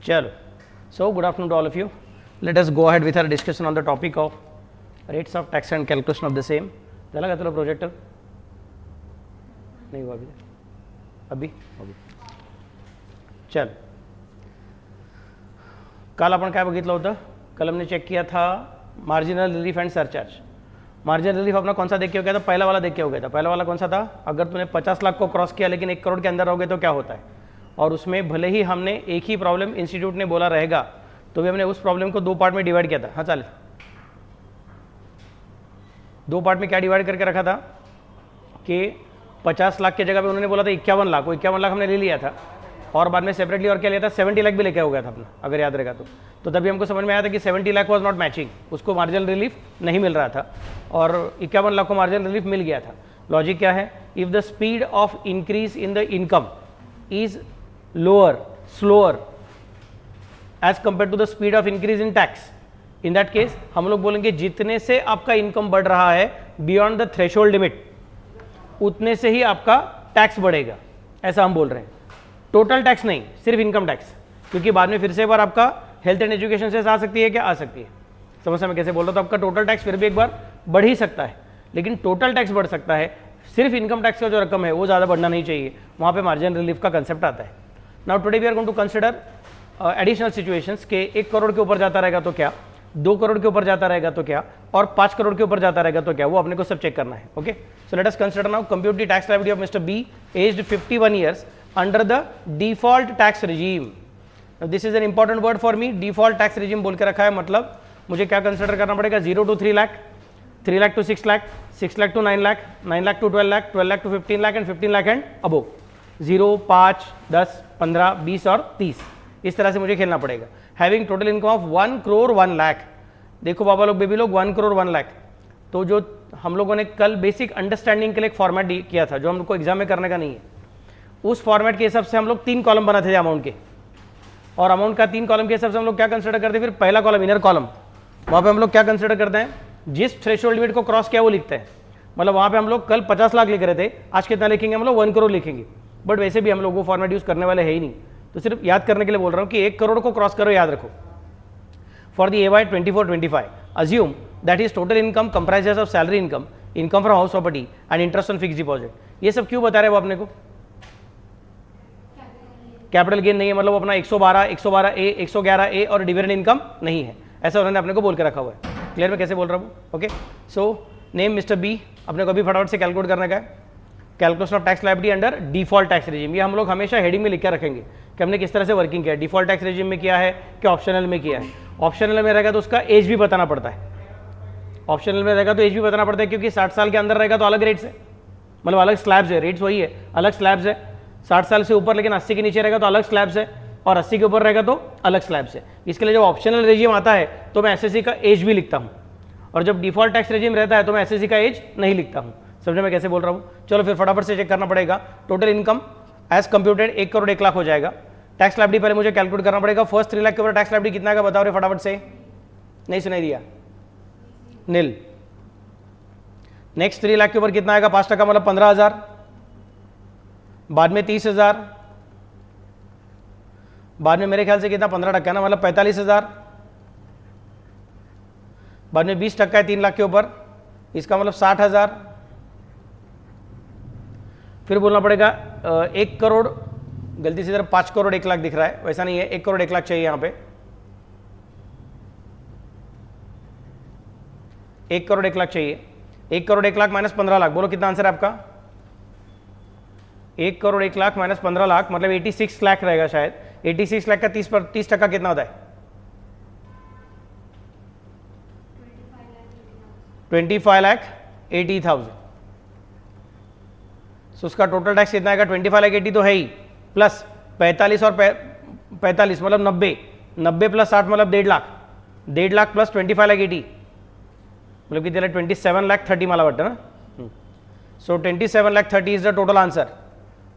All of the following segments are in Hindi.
चलो, so good afternoon to all of you. Let us go ahead with our discussion on the topic of rates of tax and calculation of the same. झाला का तुला प्रोजेक्टर? नहीं हुआ अभी चल, काल आपण काय बघितलं होतं? कल हमने चेक किया था marginal relief and surcharge. Marginal relief अपना कौन सा देख के हो गया था? पहला वाला देख के हो गया था. पहला वाला कौन सा था? अगर तूने 50 लाख को क्रॉस किया लेकिन 1 करोड़ के अंदर रहोगे तो क्या होता है. और उसमें भले ही हमने एक ही प्रॉब्लम इंस्टीट्यूट ने बोला रहेगा तो भी हमने उस प्रॉब्लम को 2 पार्ट में डिवाइड किया था. हाँ चालेल, 2 पार्ट में क्या डिवाइड करके रखा था कि 50 लाख की जगह पे उन्होंने बोला था 51 लाख. वो 51 लाख हमने ले लिया था और बाद में सेपरेटली और क्या लिया था? 70 लाख भी लेके हो गया था अपना, अगर याद रहेगा तो तभी हमको समझ में आया था कि 70 लाख वॉज नॉट मैचिंग, उसको मार्जिनल रिलीफ नहीं मिल रहा था और 51 लाख को मार्जिनल रिलीफ मिल गया था. लॉजिक क्या है? If the speed of increase in the income is lower, slower as compare to the speed of increase in tax, in that case हम लोग बोलेंगे जितने से आपका इनकम बढ़ रहा है बियॉन्ड द थ्रेशोल्ड लिमिट उतने से ही आपका टैक्स बढ़ेगा, ऐसा हम बोल रहे हैं. टोटल टैक्स नहीं, सिर्फ इनकम टैक्स, क्योंकि बाद में फिर से एक बार आपका हेल्थ एंड एजुकेशन से आ सकती है. क्या आ सकती है? समस्या में कैसे बोल रहा? तो आपका टोटल टैक्स फिर भी एक बार बढ़ ही सकता है, लेकिन टोटल टैक्स बढ़ सकता है, सिर्फ इनकम टैक्स का जो रकम है वो ज़्यादा बढ़ना नहीं चाहिए. वहाँ पे मार्जिनल रिलीफ का कंसेप्ट आता है. Now today we are going to consider additional situations के 1 करोड़ के ऊपर जाता रहेगा तो क्या, 2 करोड़ के ऊपर जाता रहेगा तो क्या, और 5 करोड़ के ऊपर जाता रहेगा तो क्या, वो अपने को सब चेक करना है. Okay, so let us consider now compute the tax liability of mister B aged 51 years under the default tax regime. This is an important word for me. Default tax regime बोल के रखा है, मतलब मुझे क्या कंसिडर करना पड़ेगा? 0 to 3 lakh, 3 lakh to 6 lakh, 6 lakh to 9 lakh, 9 lakh to 12 lakh, 12 lakh to 15 lakh and 15 lakh and above. 0, 5, 10, 15, 20 और 30, इस तरह से मुझे खेलना पड़ेगा. Having total income of 1 crore 1 lakh. देखो बाबा लोग, बेबी लोग, 1 करोड़ 1 लाख. तो जो हम लोगों ने कल बेसिक अंडरस्टैंडिंग के लिए एक फॉर्मेट किया था जो हम लोग को एग्जाम में करने का नहीं है, उस फॉर्मेट के हिसाब से हम लोग 3 कॉलम बनाते थे अमाउंट के, और अमाउंट का 3 कॉलम के हिसाब से हम लोग क्या कंसिडर करते हैं? फिर पहला कॉलम इनर कॉलम, वहाँ पे हम लोग क्या कंसिडर करते हैं? जिस थ्रेशोल्ड लिमिट को क्रॉस किया वो लिखते हैं. मतलब वहाँ पे हम लोग कल 50 लाख लिख रहे थे, आज कितना लिखेंगे हम लोग? 1 करोड़ लिखेंगे. बट वैसे भी हम लोग वो फॉर्मेट यूज करने वाले है ही नहीं, तो सिर्फ याद करने के लिए बोल रहा हूँ कि 1 करोड़ को क्रॉस करो, याद रखो. For the AY 24-25 assume that his total income comprises of salary income, income from house property and interest on fixed deposit. ये सब क्यों बता रहे हैं वो अपने को? कैपिटल गेन नहीं है, मतलब अपना 112A 111A और डिविडेंड इनकम नहीं है, ऐसा उन्होंने अपने को बोल के रखा हुआ है. क्लियर में कैसे बोल रहा हूँ? Okay, so name mister B अपने को अभी फटाफट से कैलकुलेट करने का है. Calculation of tax liability under default tax regime, ये हम लोग हमेशा हेडिंग में लिख के रखेंगे कि हमने किस तरह से वर्किंग किया है. डिफॉल्ट टैक्स रेजिम में किया है कि ऑप्शनल में किया है. ऑप्शनल में रहेगा तो उसका एज भी बताना पड़ता है. ऑप्शनल में रहेगा तो एज भी बताना पड़ता है, क्योंकि 60 साल के अंदर रहेगा तो अलग रेट्स है, मतलब अलग स्लैब्स है. रेट्स वही है, अलग स्लैब्स है. 60 साल से ऊपर लेकिन 80 के नीचे रहेगा तो अलग स्लैब्स है, और 80 के ऊपर रहेगा तो अलग स्लैब्स है. इसके लिए जब ऑप्शनल रेजिम आता है तो मैं SSC का एज भी लिखता हूँ, और जब डिफॉल्ट टैक्स रेजिम रहता है तो मैं SSC का एज नहीं लिखता हूँ. समझे मैं कैसे बोल रहा हूँ? चलो फिर फटाफट से चेक करना पड़ेगा. Total income as computed 1 crore 1 lakh हो जाएगा. टैक्स लायबिलिटी पहले मुझे कैलकुलेट करना पड़ेगा. फर्स्ट 3 लाख के ऊपर टैक्स लायबिलिटी कितना का बताओ रे फटाफट से? नहीं सुनाई दिया? नील. नेक्स्ट 3 लाख के ऊपर कितना आएगा? 5% मतलब 15,000, बाद में 30,000, बाद में मेरे ख्याल से कितना 15% ना, मतलब 45,000, बाद में 20% है 3 लाख के ऊपर, इसका मतलब 60,000. फिर बोलना पड़ेगा 1 करोड़, गलती से इधर 5 करोड़ 1 लाख दिख रहा है, वैसा नहीं है, 1 करोड़ 1 लाख चाहिए यहाँ पे. 1 करोड़ 1 लाख चाहिए. 1 करोड़ 1 लाख माइनस 15 लाख, बोलो कितना आंसर है आपका? 1 करोड़ 1 लाख माइनस 15 लाख मतलब 86 लाख रहेगा शायद. 86 लाख का 30% कितना होता है? 25,80,000. सो उसका टोटल टैक्स कितना आएगा? 25,80,000 तो है ही, प्लस 45 और 45 मतलब 90 प्लस 60 मतलब 1.5 लाख. 1.5 लाख प्लस 25,80,000 मतलब किती 27,30,000 मला वाटतं ना. सो 27,30,000 is the total answer.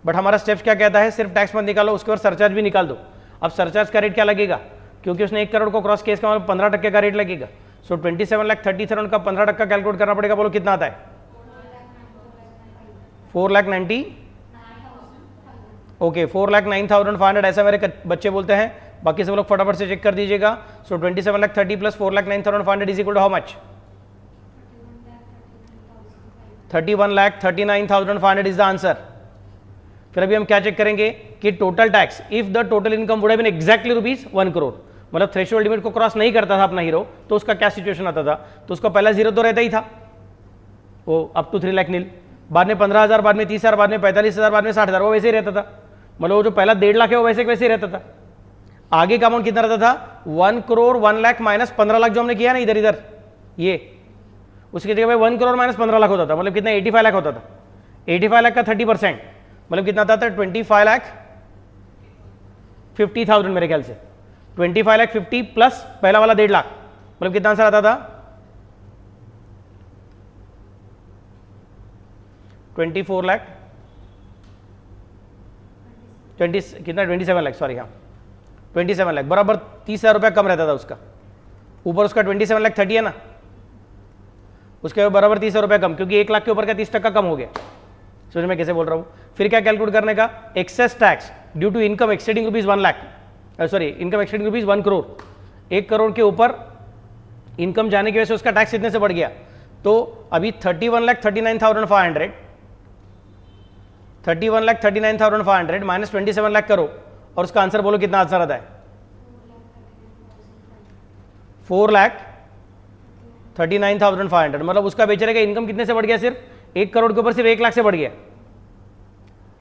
But हमारा स्टेप्स क्या कहता है? सिर्फ टैक्स मत निकालो, उसके बाद सरचार्ज भी निकाल दो. अब सरचार्ज का रेट क्या लगेगा? क्योंकि उसने 1 करोड़ को क्रॉस किया, इसका मतलब 15% का रेट लगेगा. सो 27,30,000 का 15% कैलकुलेट करना पड़ेगा. बोलो कितना आता है? 4,90,000. ओके 4,09,500 ऐसा मेरे बच्चे बोलते हैं. बाकी सब लोग फटाफट से चेक कर दीजिएगा। So 27,30,000 plus 4,09,500 is equal to how much? 31,39,500 is the answer. फिर अभी हम क्या चेक करेंगे कि total tax, if the total income would have been exactly rupees 1 crore, मतलब थ्रेशोल्ड लिमिट को क्रॉस नहीं करता था अपना हीरो, तो उसका क्या सिचुएशन आता था? तो उसका पहला जीरो तो रहता ही था, वो अप टू 3 लाख नील, बाद में 15,000, बाद में 30,000, बाद में 45,000, बाद में 60,000, वो वैसे ही रहता था। मतलब वो जो पहला 1.5 लाख है वो वैसे ही रहता था। आगे का अमाउंट कितना रहता था? 1 करोड़ 1 लाख माइनस 15 लाख जो हमने किया ना इधर इधर, ये उसकी जगह पे 1 करोड़ माइनस 15 लाख होता था, मतलब कितना? 85 लाख होता था। 85 लाख का 30% मतलब कितना आता था? 25,50,000 मेरे ख्याल से। 25,50,000 प्लस पहला वाला 1.5 लाख, मतलब कितना आंसर आता था? 24 लाख 20 कितना? 27 लाख, सॉरी, हाँ 27 लाख, बराबर 30,000 रुपया कम रहता था उसका। ऊपर उसका 27 लाख 30 है ना, उसके बराबर 30,000 रुपया कम, क्योंकि 1 लाख के ऊपर का 30% कम हो गया। समझ में कैसे बोल रहा हूँ? फिर क्या कैलकुलेट करने का? Excess tax due to income exceeding rupees 1 lakh, sorry income exceeding rupees 1 crore, 1 crore के ऊपर इनकम जाने की वजह से उसका टैक्स कितने से बढ़ गया? तो अभी 31,39,500 31,39,500 माइनस 27 लाख करो, और उसका आंसर बोलो कितना आंसर आता है? 4,39,500, मतलब उसका बेचारे का इनकम कितने से बढ़ गया? सिर्फ 1 करोड़ के ऊपर सिर्फ 1 लाख से बढ़ गया,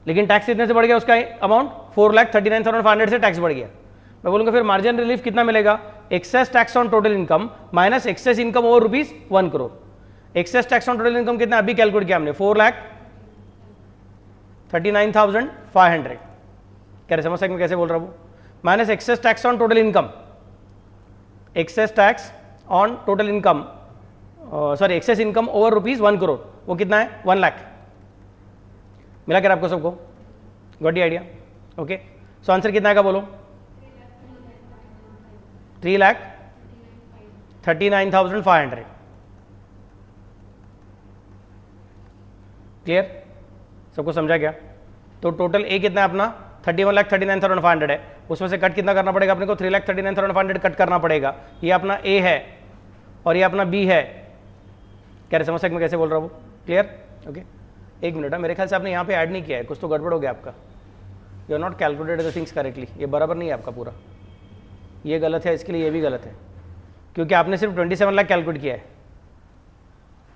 लेकिन टैक्स कितने से बढ़ गया? उसका अमाउंट 4,39,500 से टैक्स बढ़ गया। मैं बोलूंगा फिर मार्जिन रिलीफ कितना मिलेगा? Excess tax on total income minus excess income over rupees 1 crore. Excess tax on total income कितना अभी कैलकुलेट किया हमने? 4,39,500। कह रहे समझ सकते कैसे बोल रहा हूँ? Minus excess tax on total income, excess tax on total income, sorry excess income over rupees 1 crore, वो कितना है? 1 लाख। मिला क्या आपको सबको? Got the idea? Okay, so answer कितना आएगा बोलो? 3,39,500। क्लियर? सबको समझा क्या? तो टोटल ए कितना है अपना? 31,39,500 है, उसमें से कट कितना करना पड़ेगा अपने को? 3,39,500 कट करना पड़ेगा। ये अपना ए है और ये अपना बी है। कह रहे समझ सकते मैं कैसे बोल रहा हूँ? क्लियर? ओके, एक मिनट है, मेरे ख्याल से आपने यहाँ पे ऐड नहीं किया है, कुछ तो गड़बड़ हो गया आपका। You are not calculated the things correctly, ये बराबर नहीं है आपका पूरा, ये गलत है, इसके लिए ये भी गलत है, क्योंकि आपने सिर्फ 27 लाख कैलकुलेट किया है।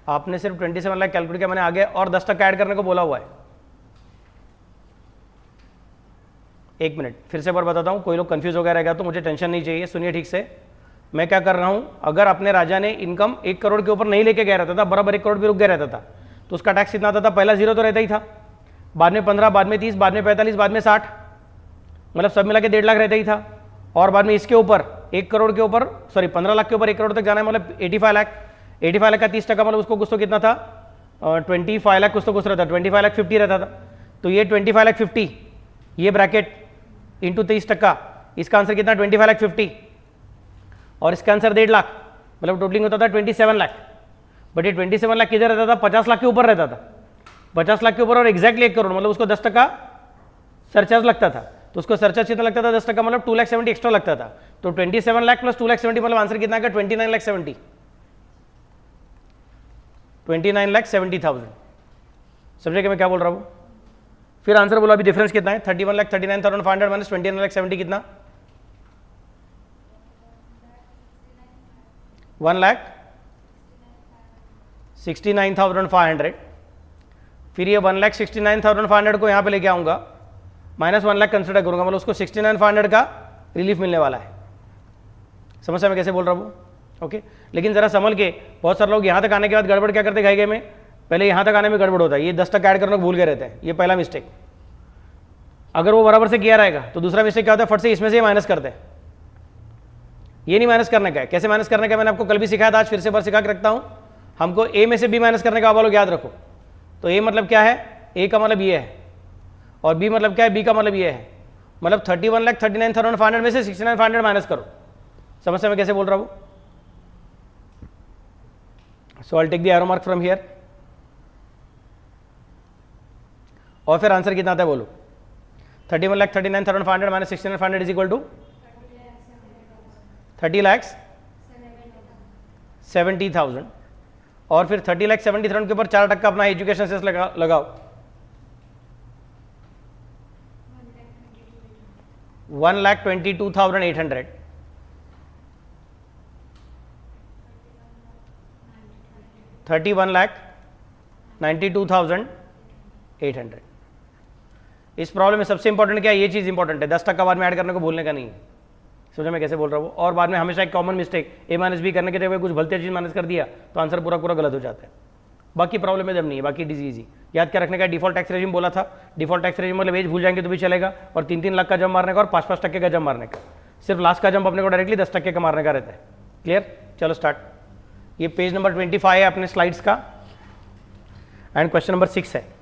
आपने सिर्फ 27 लाख कैलकुलेट किया, मैंने आगे और 10% ऐड करने को बोला हुआ है। एक मिनट फिर से बार बताता हूँ, कोई लोग कंफ्यूज हो गया रहेगा तो मुझे टेंशन नहीं चाहिए, सुनिए ठीक से। मैं क्या कर रहा हूँ, अगर अपने राजा ने इनकम 1 करोड़ के ऊपर नहीं लेके गया रहता था, बराबर 1 करोड़ भी रुक गया रहता था, तो उसका टैक्स कितना आता था? पहला 0 तो रहता ही था, बाद में 15, बाद में 30, बाद में 45, बाद में 60, मतलब सब मिला के 1.5 लाख रहता ही था। और बाद में इसके ऊपर 1 करोड़ के ऊपर, सॉरी 15 लाख के ऊपर 1 करोड़ तक जाना है, मतलब 85 लाख। 85 लाख का 30%, मतलब उसको कुछ तो कितना था? 25 लाख कुछ तो कुछ रहता, 25,50,000 रहता था। तो ये 25,50,000 ये ब्रैकेट इंटू 30%, इसका आंसर कितना? 25,50,000, और इसका आंसर 1.5 लाख, मतलब टोटलिंग होता था 27 लाख। बट ये 27 लाख किधर रहता था? 50 लाख के ऊपर रहता था, 50 लाख के ऊपर और एग्जैक्टली 1 करोड़, मतलब उसको 10% सरचार्ज लगता था। तो उसको सरचार्ज कितना लगता था? 10%, मतलब 2,70,000 एक्स्ट्रा लगता था। तो 27 लाख प्लस 2,70,000, मतलब आंसर कितना का? 29,70,000, 29,70,000। समझे कि मैं क्या बोल रहा हूँ? फिर आंसर बोला, अभी डिफरेंस कितना है? 31,39,500 माइनस 29,70,000 कितना? 1,69,500। फिर ये 1,69,500 को यहाँ पे लेके आऊँगा, माइनस 1 लाख कंसिडर करूँगा, मतलब उसको 69,500 का रिलीफ मिलने वाला है। समझ मैं कैसे बोल रहा हूँ? ओके, लेकिन ज़रा संभल के, बहुत सारे लोग यहाँ तक आने के बाद गड़बड़ क्या करते गए में, पहले यहाँ तक आने में गड़बड़ होता है, ये 10% ऐड करने को भूल गए रहते हैं, ये पहला मिस्टेक। अगर वो बराबर से किया रहेगा तो दूसरा मिस्टेक क्या होता है? फट से इसमें से माइनस करते हैं, ये नहीं माइनस करने का है। कैसे माइनस करने का मैंने आपको कल भी सिखाया था, आज फिर से बार सिखा के रखता हूँ। हमको ए में से बी माइनस करने का, आप लोग याद रखो। तो ए मतलब क्या है? ए का मतलब ये है, और बी मतलब क्या है? बी का मतलब ये है। मतलब 31,39,500 में से 69,500 माइनस करो। समझ में कैसे बोल रहा हूँ? So I will take the arrow mark from here, और फिर आंसर कितना आता है बोलो? 31,39,500 माइनस 69,500 इज इक्वल टू 30,70,000 और फिर 30,70,000 के ऊपर 4% अपना एजुकेशन सेस लगाओ 1,22,800 31,92,800। इस प्रॉब्लम में सबसे इंपॉर्टेंट क्या है, ये चीज़ इंपॉर्टेंट है, 10% बाद में ऐड करने को भूलने का नहीं है। समझो मैं कैसे बोल रहा हूँ। और बाद में हमेशा एक कॉमन मिस्टेक, ए माइनस बी करने के जगह कुछ भलते चीज़ माइनस कर दिया तो आंसर पूरा पूरा गलत हो जाता है। बाकी प्रॉब्लम में जब नहीं है, बाकी इजी। याद क्या रखने का, डिफॉल्ट टैक्स रेजिम बोला था, डिफॉल्ट टैक्स रेजिम मतलब एज भूल जाएंगे तो भी चलेगा, और 3-3 लाख का जंप मारने का और 5-5% का जंप मारने का। सिर्फ लास्ट का जंप अपने को डायरेक्टली 10% का मारने का रहता है। क्लियर, चलो स्टार्ट। ये पेज नंबर 25 है अपने स्लाइड्स का एंड क्वेश्चन नंबर 6 है।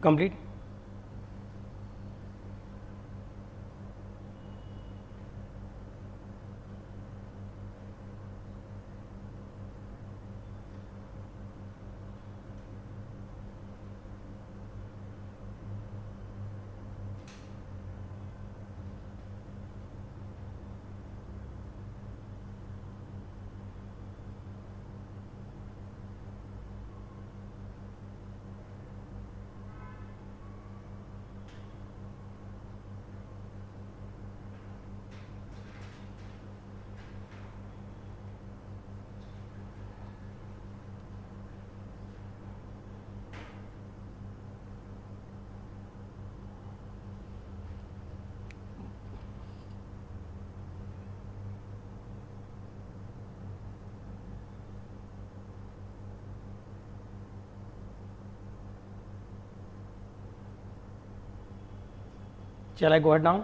कंप्लीट। चला गो हेड नाउ।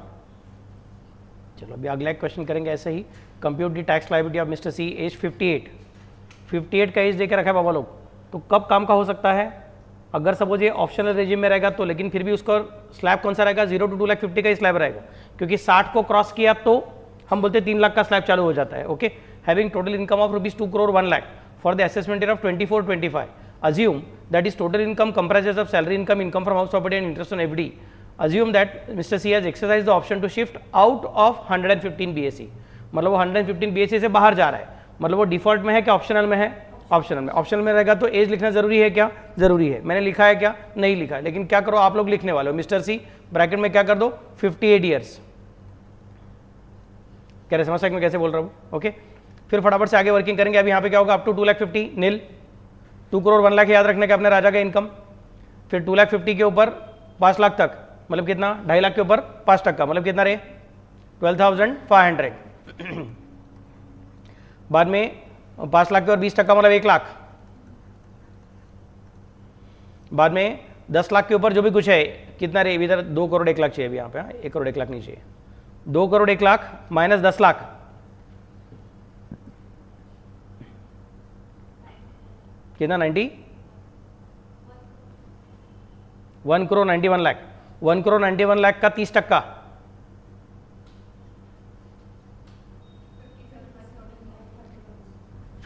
चलो अभी अगला एक क्वेश्चन करेंगे ऐसे ही। Compute the tax liability of mister C, age 58 का एज देकर रखा है बाबा लोग, तो कब काम का हो सकता है? अगर सपोज ये ऑप्शनल रेजिम में रहेगा तो, लेकिन फिर भी उसका स्लैब कौन सा रहेगा? 0 to 2,50,000 का ही स्लैब रहेगा, क्योंकि 60 को क्रॉस किया तो हम बोलते हैं 3 लाख का स्लैब चालू हो जाता है। Okay, having total income of rupees 2 crore 1 lakh for the assessment year of 24-25, assume that his total income comprises of salary income, income from house property and interest on FD. Assume that Mr. C has exercised the option to shift out of 115 BSE, मतलब वो 115 BSE से बाहर जा रहा है, मतलब वो डिफॉल्ट में है कि ऑप्शनल में है? ऑप्शनल में। ऑप्शनल में रहेगा तो एज लिखना जरूरी है क्या? जरूरी है। मैंने लिखा है क्या? नहीं लिखा है, लेकिन क्या करो आप लोग लिखने वाले हो, मिस्टर सी ब्रैकेट में क्या कर दो? 58 ईयर्स। कह रहे समझ सकते मैं कैसे बोल रहा हूँ? ओके, फिर फटाफट से आगे वर्किंग करेंगे। अब यहाँ पे क्या होगा? Up to 2,50,000 nil, 2 crore 1 lakh याद रखने का अपने राजा का इनकम, फिर 2,50,000 के ऊपर 5 लाख तक, मतलब कितना? 2.5 लाख के ऊपर 5%, मतलब कितना रे? 12,500। बाद में 5 लाख के और 20%, मतलब 1 लाख। बाद में 10 लाख के ऊपर जो भी कुछ है, कितना रे? इधर 2 crore 1 लाख चाहिए अभी यहाँ पे, 1 crore 1 लाख नहीं चाहिए। 2 crore 1 लाख माइनस 10 लाख, कितना? 1 crore 91 लाख। 1 crore 91 लाख का 30%,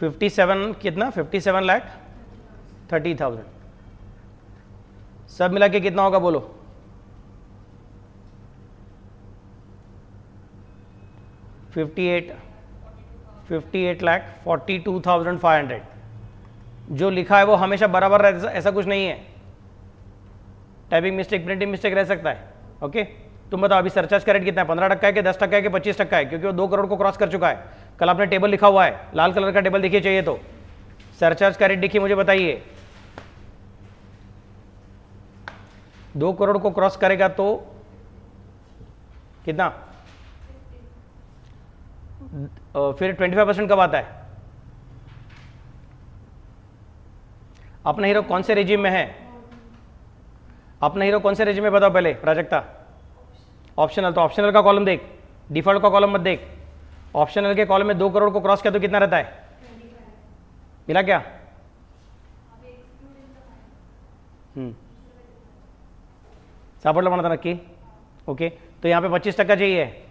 57 कितना? 57 लाख 30,000। सब मिला के कितना होगा बोलो? 58 लाख 42,500। जो लिखा है वो हमेशा बराबर रहता है, ऐसा कुछ नहीं है। टाइपिंग मिस्टेक, प्रिंटिंग मिस्टेक रह सकता है। ओके, तुम बताओ अभी सरचार्ज का रेट कितना है? 15% है कि 10% है कि 25% है? क्योंकि वो 2 करोड़ को क्रॉस कर चुका है। कल आपने टेबल लिखा हुआ है, लाल कलर का टेबल देखिए चाहिए तो। सरचार्ज का रेट देखिए, मुझे बताइए। 2 करोड़ को क्रॉस करेगा तो कितना? फिर 25% कब आता है? अपना हीरो कौन से रेजिम में है? अपना हीरो कौन से रेजिम में बताओ पहले प्राजक्ता? ऑप्शनल, तो ऑप्शनल का कॉलम देख, डिफॉल्ट का कॉलम मत देख। ऑप्शनल के कॉलम में 2 करोड़ को क्रॉस किया तो कितना रहता है? मिला क्या? सापड़ला बना था नक्की। ओके, तो यहाँ पे 25% चाहिए।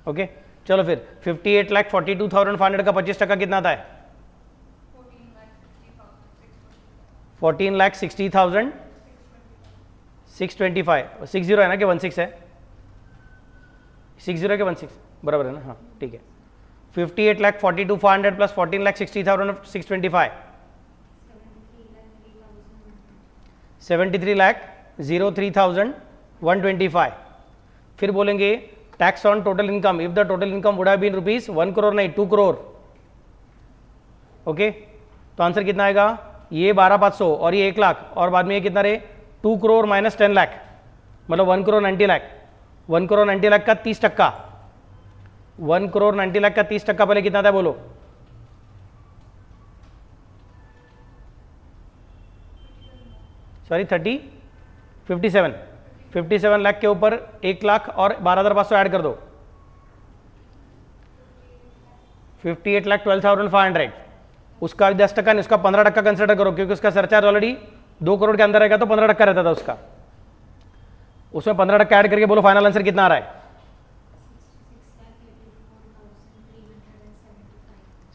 ओके, चलो फिर 58,42,500 का 25% कितना आता है? 14,60,625। 60 है ना कि 16 है? 60 है कि 16? बराबर है ना? हाँ ठीक है। 58,42,500 प्लस 14,60,625, 73,03,125। फिर बोलेंगे tax on total income, if the total income would have been rupees 1 crore नहीं 2 करोड़। ओके, तो आंसर कितना आएगा? ये 12,500 और ये 1 लाख और बाद में ये कितना रे? 2 करोड़ माइनस 10 लाख, मतलब 1 करोड़ 90 लाख। 1 करोड़ 90 लाख का 30%, 1 करोड़ 90 लाख का 30% पहले कितना था बोलो? सॉरी 57 लाख के ऊपर 1 लाख और 12,500 ऐड कर दो, 58,12,500। उसका 10% नहीं, उसका 15% कंसिडर करो, क्योंकि उसका सरचार्ज ऑलरेडी 2 करोड़ के अंदर रहेगा तो 15% रहता था उसका, उसमें 15% ऐड करके बोलो फाइनल आंसर कितना आ रहा है?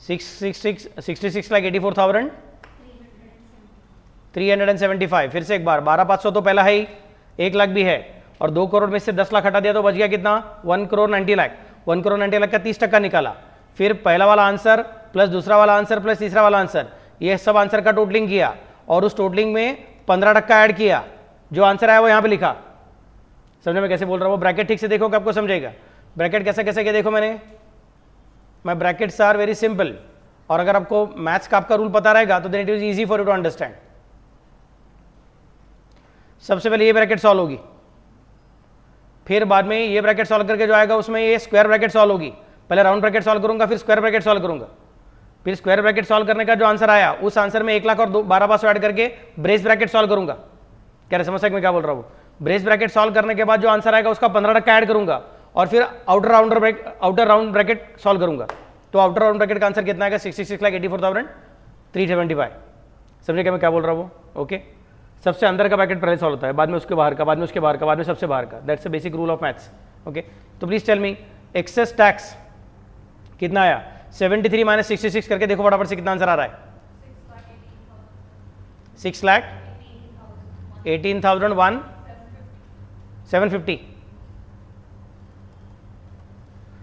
66,84,375। फिर से एक बार 12,500 तो पहला है ही, 1 लाख भी है, और 2 करोड़ में से 10 लाख हटा दिया तो बच गया कितना? 1 करोड़ 90 लाख। 1 करोड़ 90 लाख का 30% निकाला, फिर पहला वाला आंसर प्लस दूसरा वाला आंसर प्लस तीसरा वाला आंसर, ये सब आंसर का टोटलिंग किया और उस टोटलिंग में 15% ऐड किया, जो आंसर आया वो यहाँ पे लिखा। समझे मैं कैसे बोल रहा हूँ? ब्रैकेट ठीक से देखो कि आपको समझेगा। ब्रैकेट कैसे कैसे किया देखो मैंने, मैं ब्रैकेट्स आर वेरी सिंपल, और अगर आपको मैथ्स का आपका रूल पता रहेगा तो then it is easy for you to understand. सबसे पहले ये ब्रैकेट सॉल्व होगी, फिर बाद में ये ब्रैकेट सॉल्व करके जो आएगा उसमें ये स्क्वायर ब्रैकेट सॉल्व होगी। पहले राउंड ब्रैकेट सॉल्व करूंगा, फिर स्क्वायर ब्रैकेट सॉल्व करूंगा, फिर स्क्वायर ब्रैकेट सॉल्व करने का जो आंसर आया उस आंसर में 1 लाख और 12,500 ऐड करके ब्रेस ब्रैकेट सॉल्व करूंगा। क्या समझ मैं क्या बोल रहा हूँ? ब्रेस ब्रैकेट सॉल्व करने के बाद जो आंसर आएगा उसका 15% ऐड करूंगा और फिर आउटर राउंड ब्रैकेट सॉल्व करूंगा। तो आउटर राउंड ब्रैकेट का आंसर कितना आएगा? 66,84,375। समझे क्या मैं क्या बोल रहा हूँ? ओके, सबसे अंदर का ब्रैकेट पहले सॉल्व होता है, बाद में उसके बाहर का, बाद में उसके बाहर का, बाद में सबसे बाहर का। That's a basic rule of maths. Okay, तो please tell me excess tax कितना आया? 73 माइनस 66 करके देखो फटाफट से कितना आंसर आ रहा है? 6,18,750।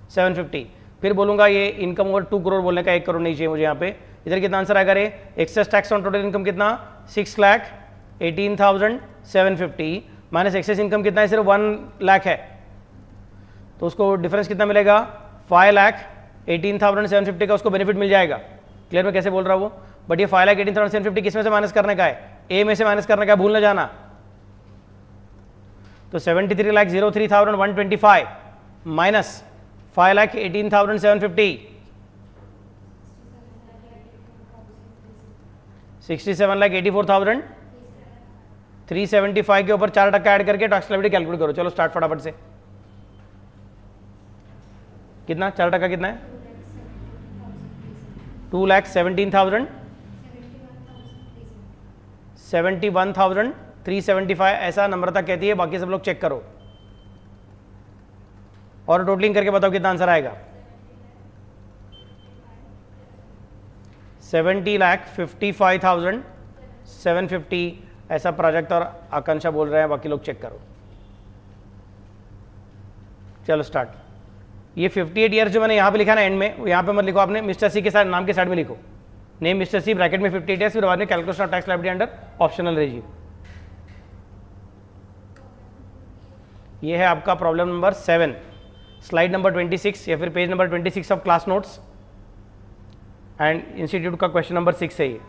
750। फिर बोलूंगा ये इनकम ओवर 2 करोड़ बोलने का 1 करोड़ नहीं चाहिए मुझे यहाँ पे। इधर कितना आंसर आएगा रे? Excess tax on total income कितना? 6,18,750 माइनस एक्सेस इनकम कितना है? सिर्फ 1 लाख है, तो उसको डिफरेंस कितना मिलेगा? 5,18,750 का उसको बेनिफिट मिल जाएगा। क्लियर मैं कैसे बोल रहा हूँ? बट ये 5,18,750 किस में से माइनस करने का है? ए में से माइनस करने का है, भूल न जाना। तो 73,03,125 माइनस 5,18,750, 67,84,375 के ऊपर 4% ऐड करके टैक्स लायबिलिटी कैलकुलेट करो। चलो स्टार्ट फटाफट से। कितना? 4% कितना है? 2,17,000 71,375 ऐसा नम्रता कहती है, बाकी सब लोग चेक करो और टोटलिंग करके बताओ कितना आंसर आएगा। 70,55,750 ऐसा प्राजक्त और आकांक्षा बोल रहे हैं, बाकी लोग चेक करो। चलो स्टार्ट। ये 58 ईयर्स जो मैंने यहाँ पे लिखा ना एंड में, यहाँ पे मत लिखो, आपने मिस्टर सी के साथ नाम के साइड में लिखो, नेम मिस्टर सी ब्रैकेट में 58 ईयर्स, फिर बाद में calculation of tax liability under optional regime. ये है आपका प्रॉब्लम नंबर 7, स्लाइड नंबर 26 या फिर page number 26 of class notes and institute का क्वेश्चन नंबर 6 है ये।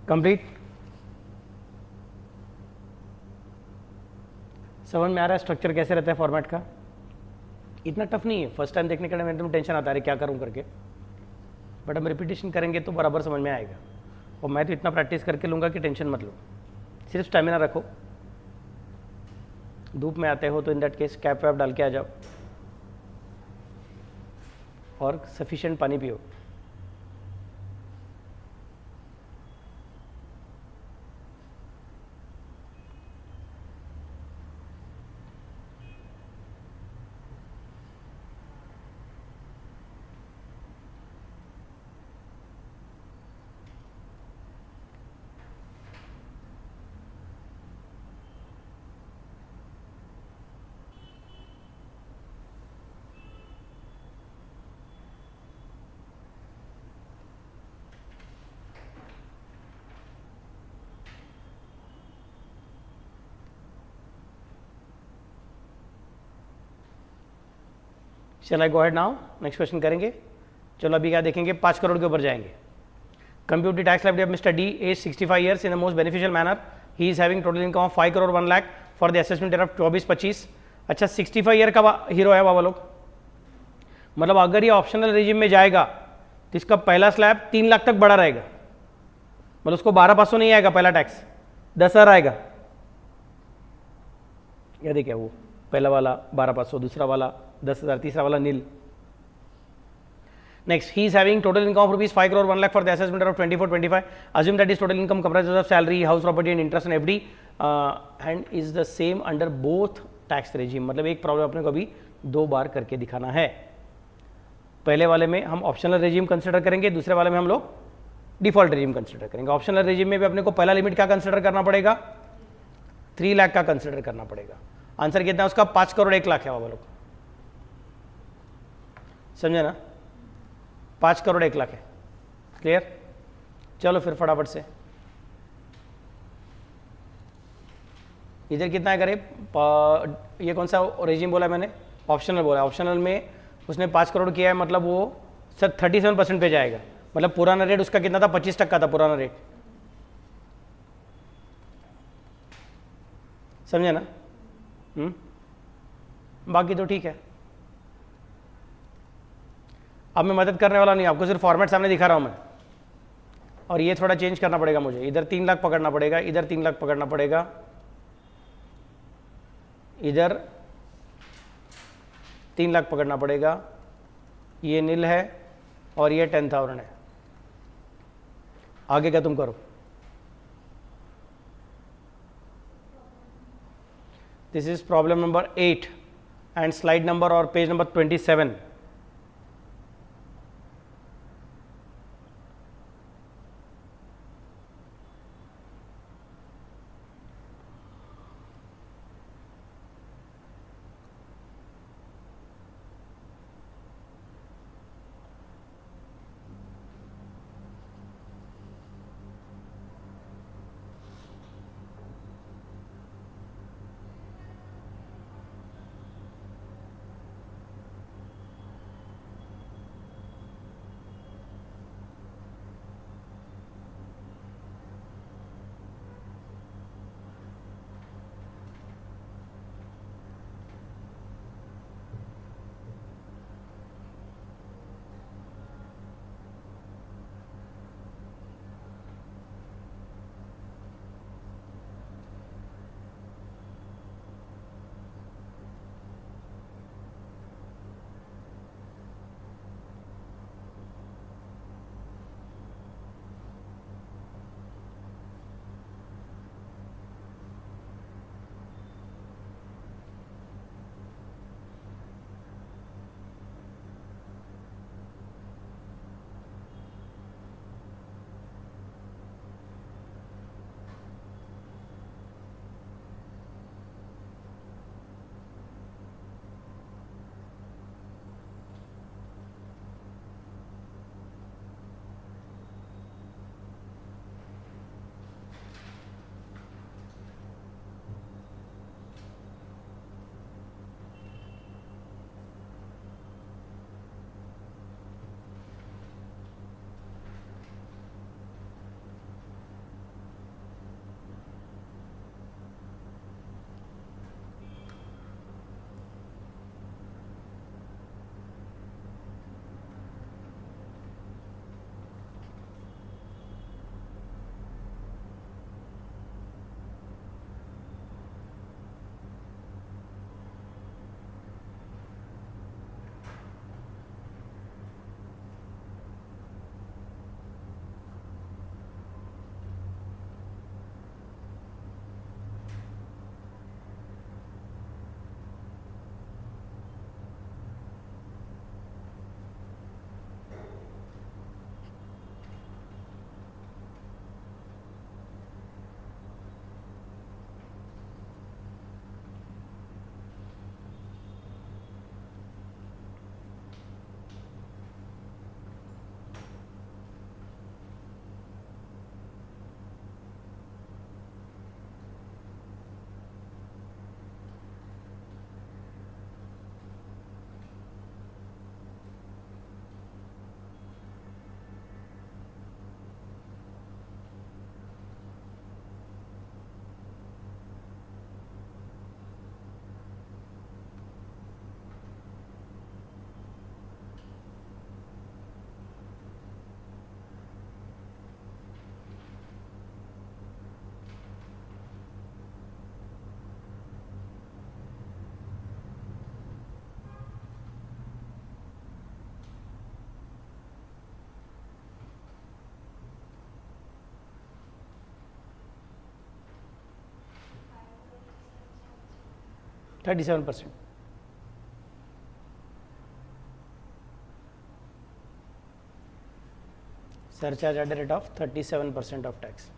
कंप्लीट। समझ में आ रहा है स्ट्रक्चर कैसे रहता है फॉर्मेट का? इतना टफ नहीं है, फर्स्ट टाइम देखने के टाइम एकदम टेंशन आता है क्या करूं करके, बट हम रिपीटेशन करेंगे तो बराबर समझ में आएगा। और मैं तो इतना प्रैक्टिस करके लूँगा कि टेंशन मत लो, सिर्फ स्टेमिना रखो। धूप में आते हो तो इन दैट केस कैप वैप डाल के आ जाओ और सफिशिएंट पानी पियो। चल आई गो हेड नाउ, नेक्स्ट क्वेश्चन करेंगे। चलो अभी क्या देखेंगे, 5 करोड़ के ऊपर जाएंगे। Compute the tax liability of mister D age 65 years in the most beneficial manner. He is having total income of 5 crore 1 lakh for the assessment year of 24-25। अच्छा 65 ईयर का हीरो है बाबा लोग, मतलब अगर ये ऑप्शनल रेजिम में जाएगा तो इसका पहला स्लैब 3 लाख तक बड़ा रहेगा, मतलब उसको 12,500 नहीं आएगा पहला टैक्स, 10,000 आएगा। या देखिए वो पहला वाला 12,500, दूसरा वाला 10,000, तीसरा वाला nil. Next, he is having total income of rupees 5 crore 1 lakh for the assessment of 24-25। Assume that is total income comprises of salary, house property and interest and FD and is the same under both tax regime. मतलब एक प्रॉब्लम अपने को अभी 2 बार करके दिखाना है। पहले वाले में हम ऑप्शनल रेजिम कंसिडर करेंगे, दूसरे वाले में हम लोग डिफॉल्ट रेजिम कंसिडर करेंगे। ऑप्शनल रेजिम में भी अपने को पहला लिमिट क्या कंसिडर करना पड़ेगा, 3 लाख का कंसिडर करना पड़ेगा। आंसर कितना है उसका, 5 करोड़ 1 लाख है बाबा लोग, समझे ना, 5 करोड़ 1 लाख है। क्लियर? चलो फिर फटाफट से इधर कितना है करे, ये कौन सा रेजिम बोला मैंने, ऑप्शनल बोला। ऑप्शनल में उसने 5 करोड़ किया है, मतलब वो सर 37% पे जाएगा। मतलब पुराना रेट उसका कितना था, 25% था पुराना रेट, समझे ना? बाकी तो ठीक है। अब मैं मदद करने वाला नहीं, आपको सिर्फ फॉर्मेट सामने दिखा रहा हूं मैं। और ये थोड़ा चेंज करना पड़ेगा मुझे, इधर 3 लाख पकड़ना पड़ेगा, इधर 3 लाख पकड़ना पड़ेगा, इधर 3 लाख पकड़ना पड़ेगा। ये नील है और ये 10,000 है। आगे क्या तुम करो। This is problem number 8 and slide number और page number 27। 37%. Surcharge at the rate of 37% of tax.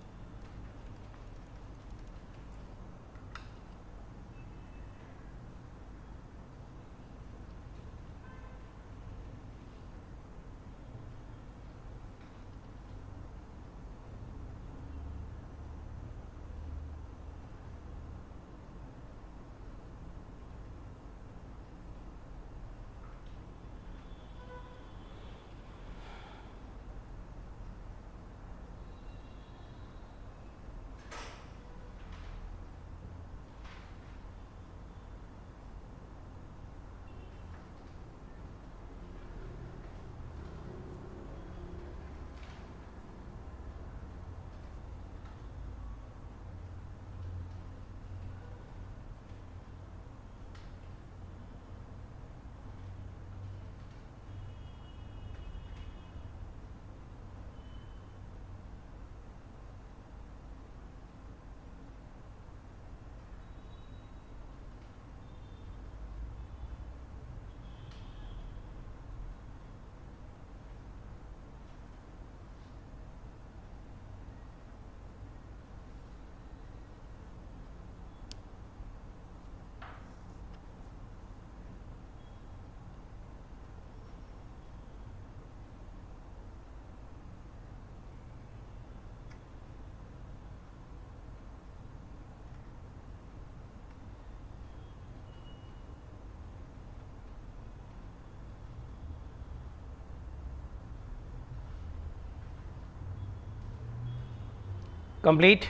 Complete.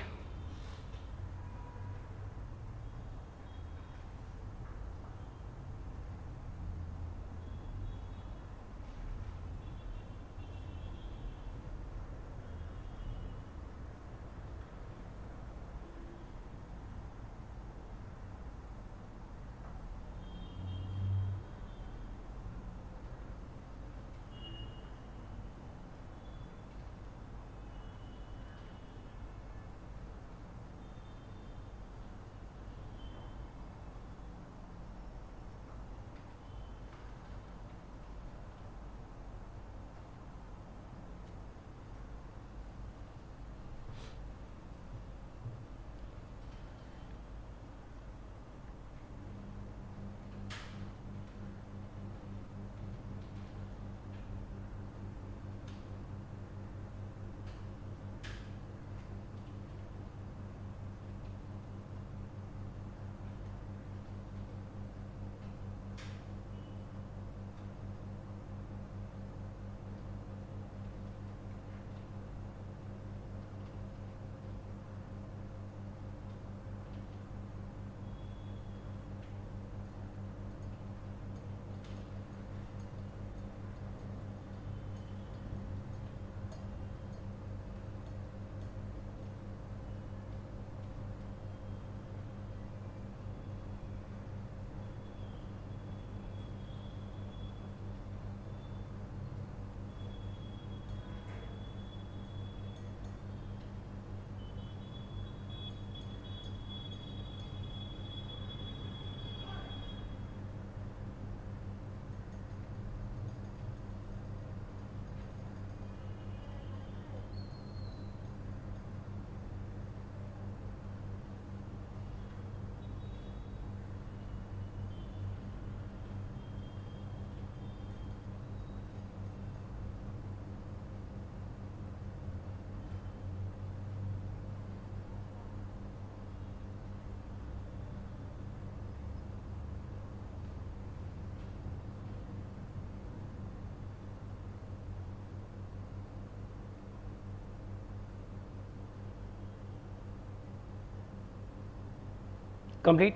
Complete.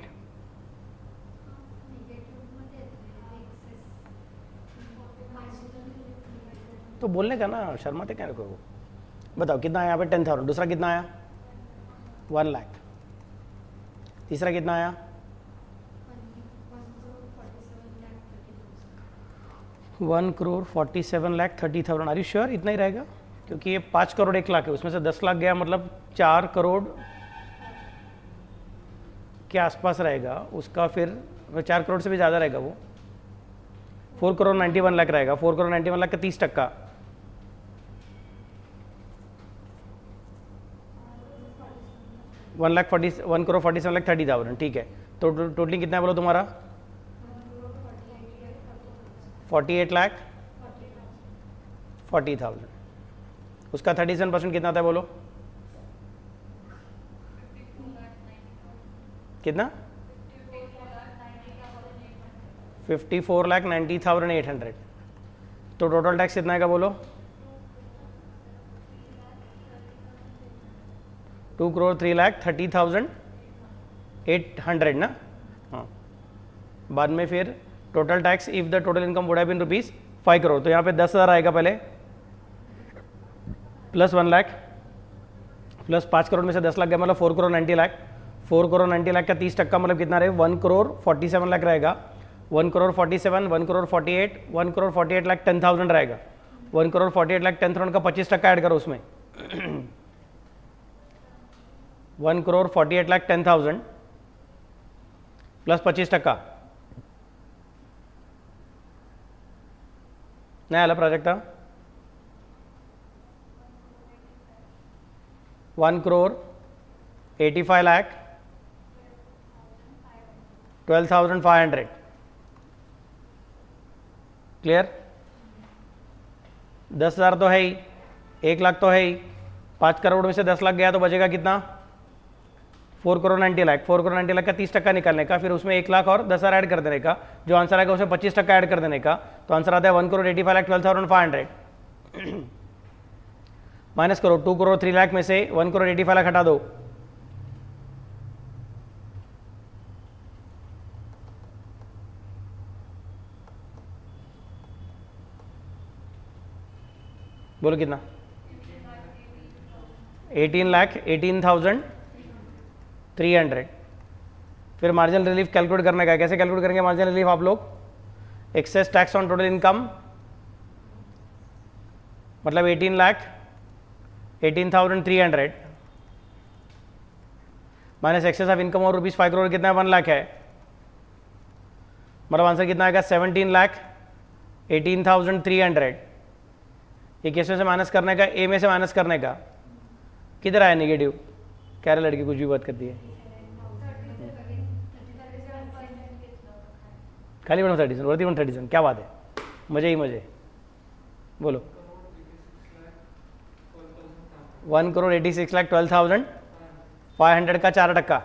तो बोलने का ना, शर्माते क्या रखो। बताओ कितना आया यहाँ पे? 10,000। दूसरा कितना आया? 1 लाख। तीसरा कितना आया? 1,47,30,000। आर यू श्योर इतना ही रहेगा? क्योंकि ये 5 करोड़ 1 लाख है, उसमें से 10 लाख गया, मतलब 4 करोड़ के आसपास रहेगा उसका फिर 4 करोड़ से भी ज़्यादा रहेगा वो, 4 करोड़ 91 लाख रहेगा, 4 करोड़ 91 लाख का 30%, वन करोड़ 47 लाख 30,000, ठीक है। तो टोटली कितना है बोलो तुम्हारा? 48 लाख 40,000। उसका 37% कितना था बोलो? कितना? 54,90,800। तो टोटल टैक्स कितना आएगा बोलो? 2,03,30,800 ना। हाँ, बाद में फिर total tax if the total income would have been rupees 5 crore, तो यहाँ पे 10,000 आएगा पहले, प्लस 1 लाख, प्लस 5 करोड़ में से 10 लाख गया, मतलब 4 करोड़ 90 लाख। 4 करोड़ 90 लाख का 30% मतलब कितना रहे? 1 करोड़ 47 लाख रहेगा। 1 करोड़ 47, 1 करोड़ 48, 1 करोड़ 48 लाख 10,000 रहेगा। 1 करोड़ 48 लाख 10,000 का 25% ऐड करो उसमें। 1 करोड़ 48 लाख 10,000 प्लस 25%, नाही आला प्राजक्ता? 1 करोड़ 85 लाख 12,500। क्लियर? 10,000 तो है ही, 1 लाख तो है ही, 5 करोड़ में से 10 लाख गया तो बचेगा कितना? 4 करोड़ 90 लाख। 4 करोड़ 90 लाख का 30% निकालने का, फिर उसमें 1 लाख और 10,000 ऐड कर देने का, जो आंसर आएगा उसमें 25% ऐड कर देने का, तो आंसर आता है 1 करोड़ 85 लाख 12,500। माइनस करो, 2 करोड़ 3 लाख में से 1 करोड़ 85 लाख हटा दो, बोलो कितना? 18 लाख 18,300। फिर मार्जिनल रिलीफ कैलकुलेट करने का है। कैसे कैलकुलेट करेंगे मार्जिनल रिलीफ आप लोग? Excess tax on total income मतलब 18 lakh 18,300 minus excess of income और रुपीज 5 करोड़ कितना है? 1 लाख है, मतलब आंसर कितना आएगा? 17 लाख 18,300। ये कैसे से माइनस करने का? ए में से माइनस करने का। किधर आया नेगेटिव? कह रहे लड़की कुछ भी बात करती है, खाली 137 क्या बात है, मजे ही मजे। बोलो 1 करोड़ 86 लाख 12,500 का 4%,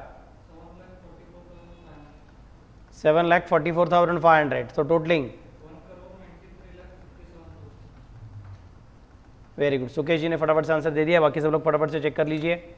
7,44,500। तो टोटलिंग वेरी गुड। सुकेश जी ने फटाफट से आंसर दे दिया, बाकी सब लोग फटाफट से चेक कर लीजिए।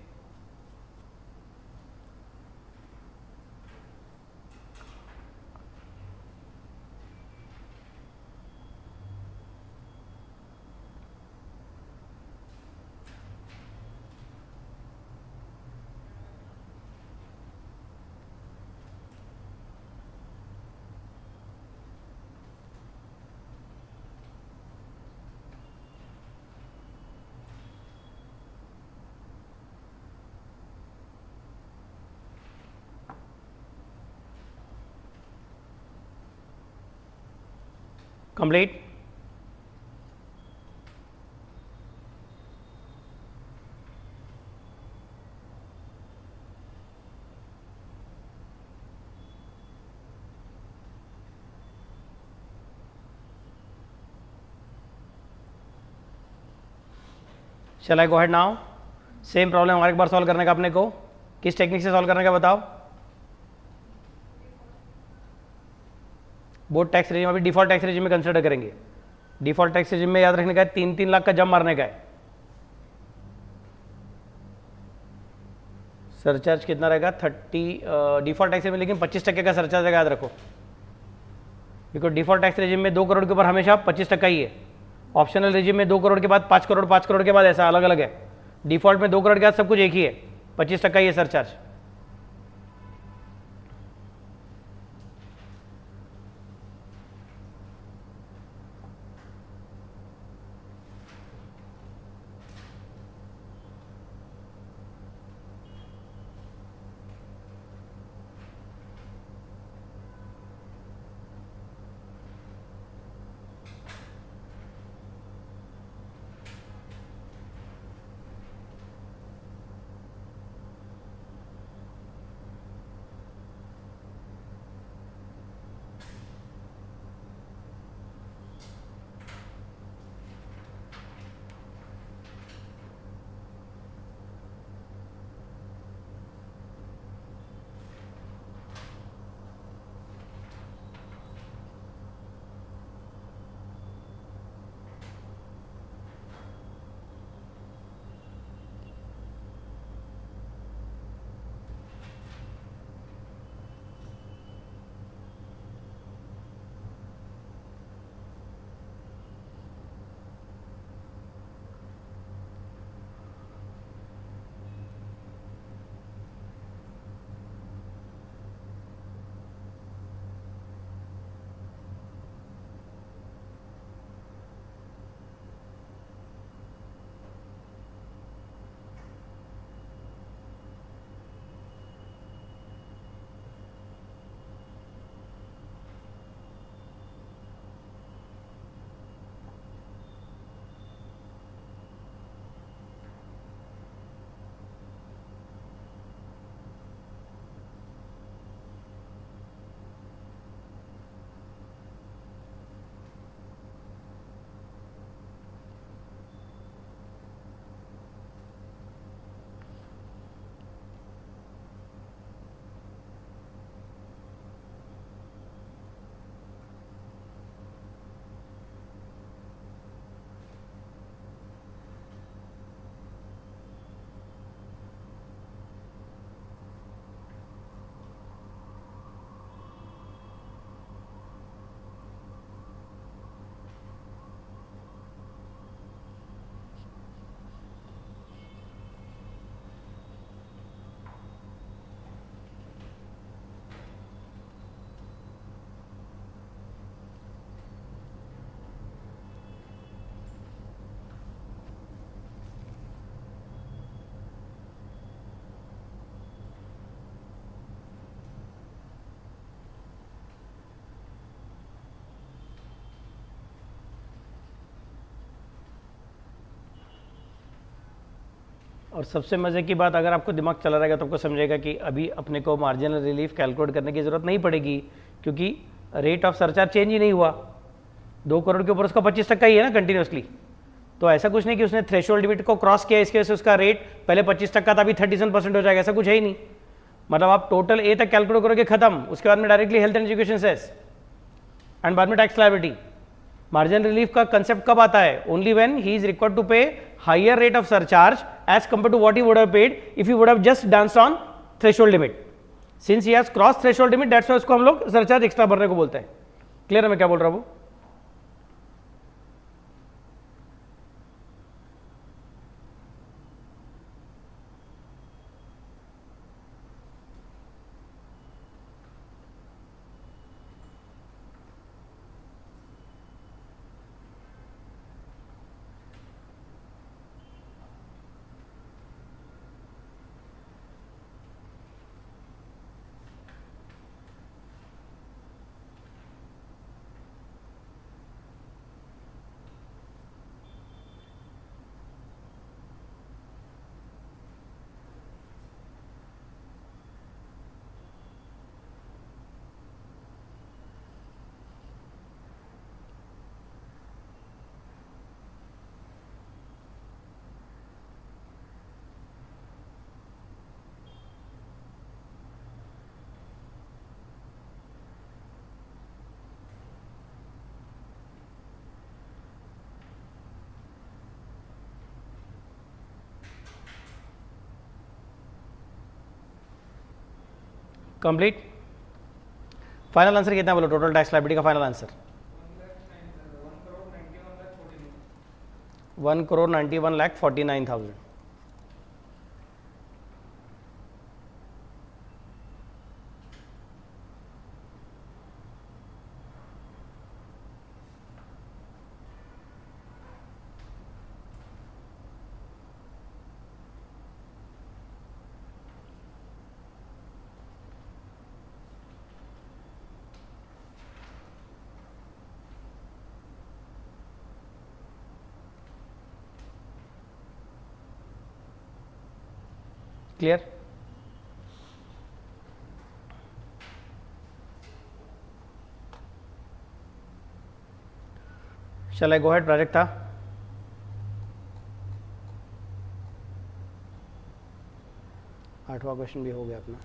कंप्लीट? चल आई गो हेड नाउ? सेम प्रॉब्लम हमारे एक बार सॉल्व करने का अपने को। किस टेक्निक से सॉल्व करने का बताओ? बोर्ड टैक्स रेजिम अभी डिफॉल्ट टैक्स रेजिम में कंसिडर करेंगे। डिफॉल्ट टैक्स रेजिम में याद रखने का है 3-3 लाख का जम मारने का है। सरचार्ज कितना रहेगा? 30 डिफॉल्ट टैक्स में, लेकिन 25% का सरचार्ज याद रखो, बिकॉज डिफॉल्ट टैक्स रेजिम में 2 करोड़ के ऊपर हमेशा 25% ही है। ऑप्शनल रेजिम में 2 करोड़ के बाद 5 करोड़, 5 करोड़ के बाद ऐसा अलग अलग है। डिफॉल्ट में 2 करोड़ के बाद सब कुछ एक ही है, 25% ही है सरचार्ज। और सबसे मज़े की बात, अगर आपको दिमाग चला रहेगा तो आपको समझेगा कि अभी अपने को मार्जिनल रिलीफ कैलकुलेट करने की ज़रूरत नहीं पड़ेगी, क्योंकि रेट ऑफ सरचार्ज चेंज ही नहीं हुआ। 2 करोड़ के ऊपर उसका 25% ही है ना कंटिन्यूसली। तो ऐसा कुछ नहीं कि उसने थ्रेशोल्ड लिमिट को क्रॉस किया इसके वजह से उसका रेट पहले 25% था, अभी 37% हो जाएगा, ऐसा कुछ है ही नहीं। मतलब आप टोटल ए तक कैलकुलेट करोगे खत्म, उसके बाद में directly health and education cess and बाद में टैक्स लायबिलिटी। मार्जिनल रिलीफ का कंसेप्ट कब आता है? Only when he is required to pay higher rate of surcharge as compare to what he would have paid if he would have just danced on threshold limit. Since he has cross threshold limit, that's why उसको हम लोग सरचार्ज एक्स्ट्रा भरने को बोलते हैं। क्लियर है मैं क्या बोल रहा हूं? कंप्लीट। फाइनल आंसर कितना बोलो? टोटल टैक्स लायबिलिटी का फाइनल आंसर 1,91,49,000। क्लियर? शैल आई गो अहेड? प्रोजेक्ट था 8वां क्वेश्चन भी हो गया अपना।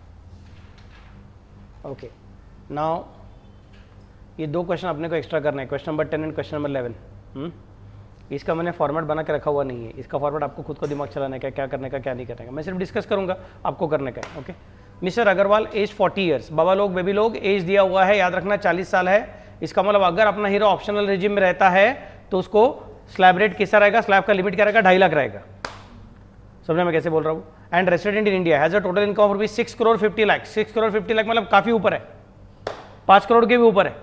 ओके, नाउ ये 2 क्वेश्चन अपने को एक्स्ट्रा करना है, question number 10 and question number 11। इसका मैंने फॉर्मेट बना के रखा हुआ नहीं है, इसका फॉर्मेट आपको खुद को दिमाग चलाने का, क्या करने का क्या नहीं करने का, मैं सिर्फ डिस्कस करूंगा, आपको करने का है। Okay, mister Agrawal age 40 years, बाबा लोग बेबी लोग एज दिया हुआ है, याद रखना 40 साल है। इसका मतलब अगर अपना हीरो ऑप्शनल रेजिम में रहता है तो उसको स्लैब रेट कैसा रहेगा? स्लैब का लिमिट क्या रहेगा? 2.5 लाख रहेगा। समझना मैं कैसे बोल रहा हूँ? And resident in India has a total income of rupees 6 crore 50 lakh. 6 crore 50 lakh मतलब काफी ऊपर है, 5 करोड़ के भी ऊपर है।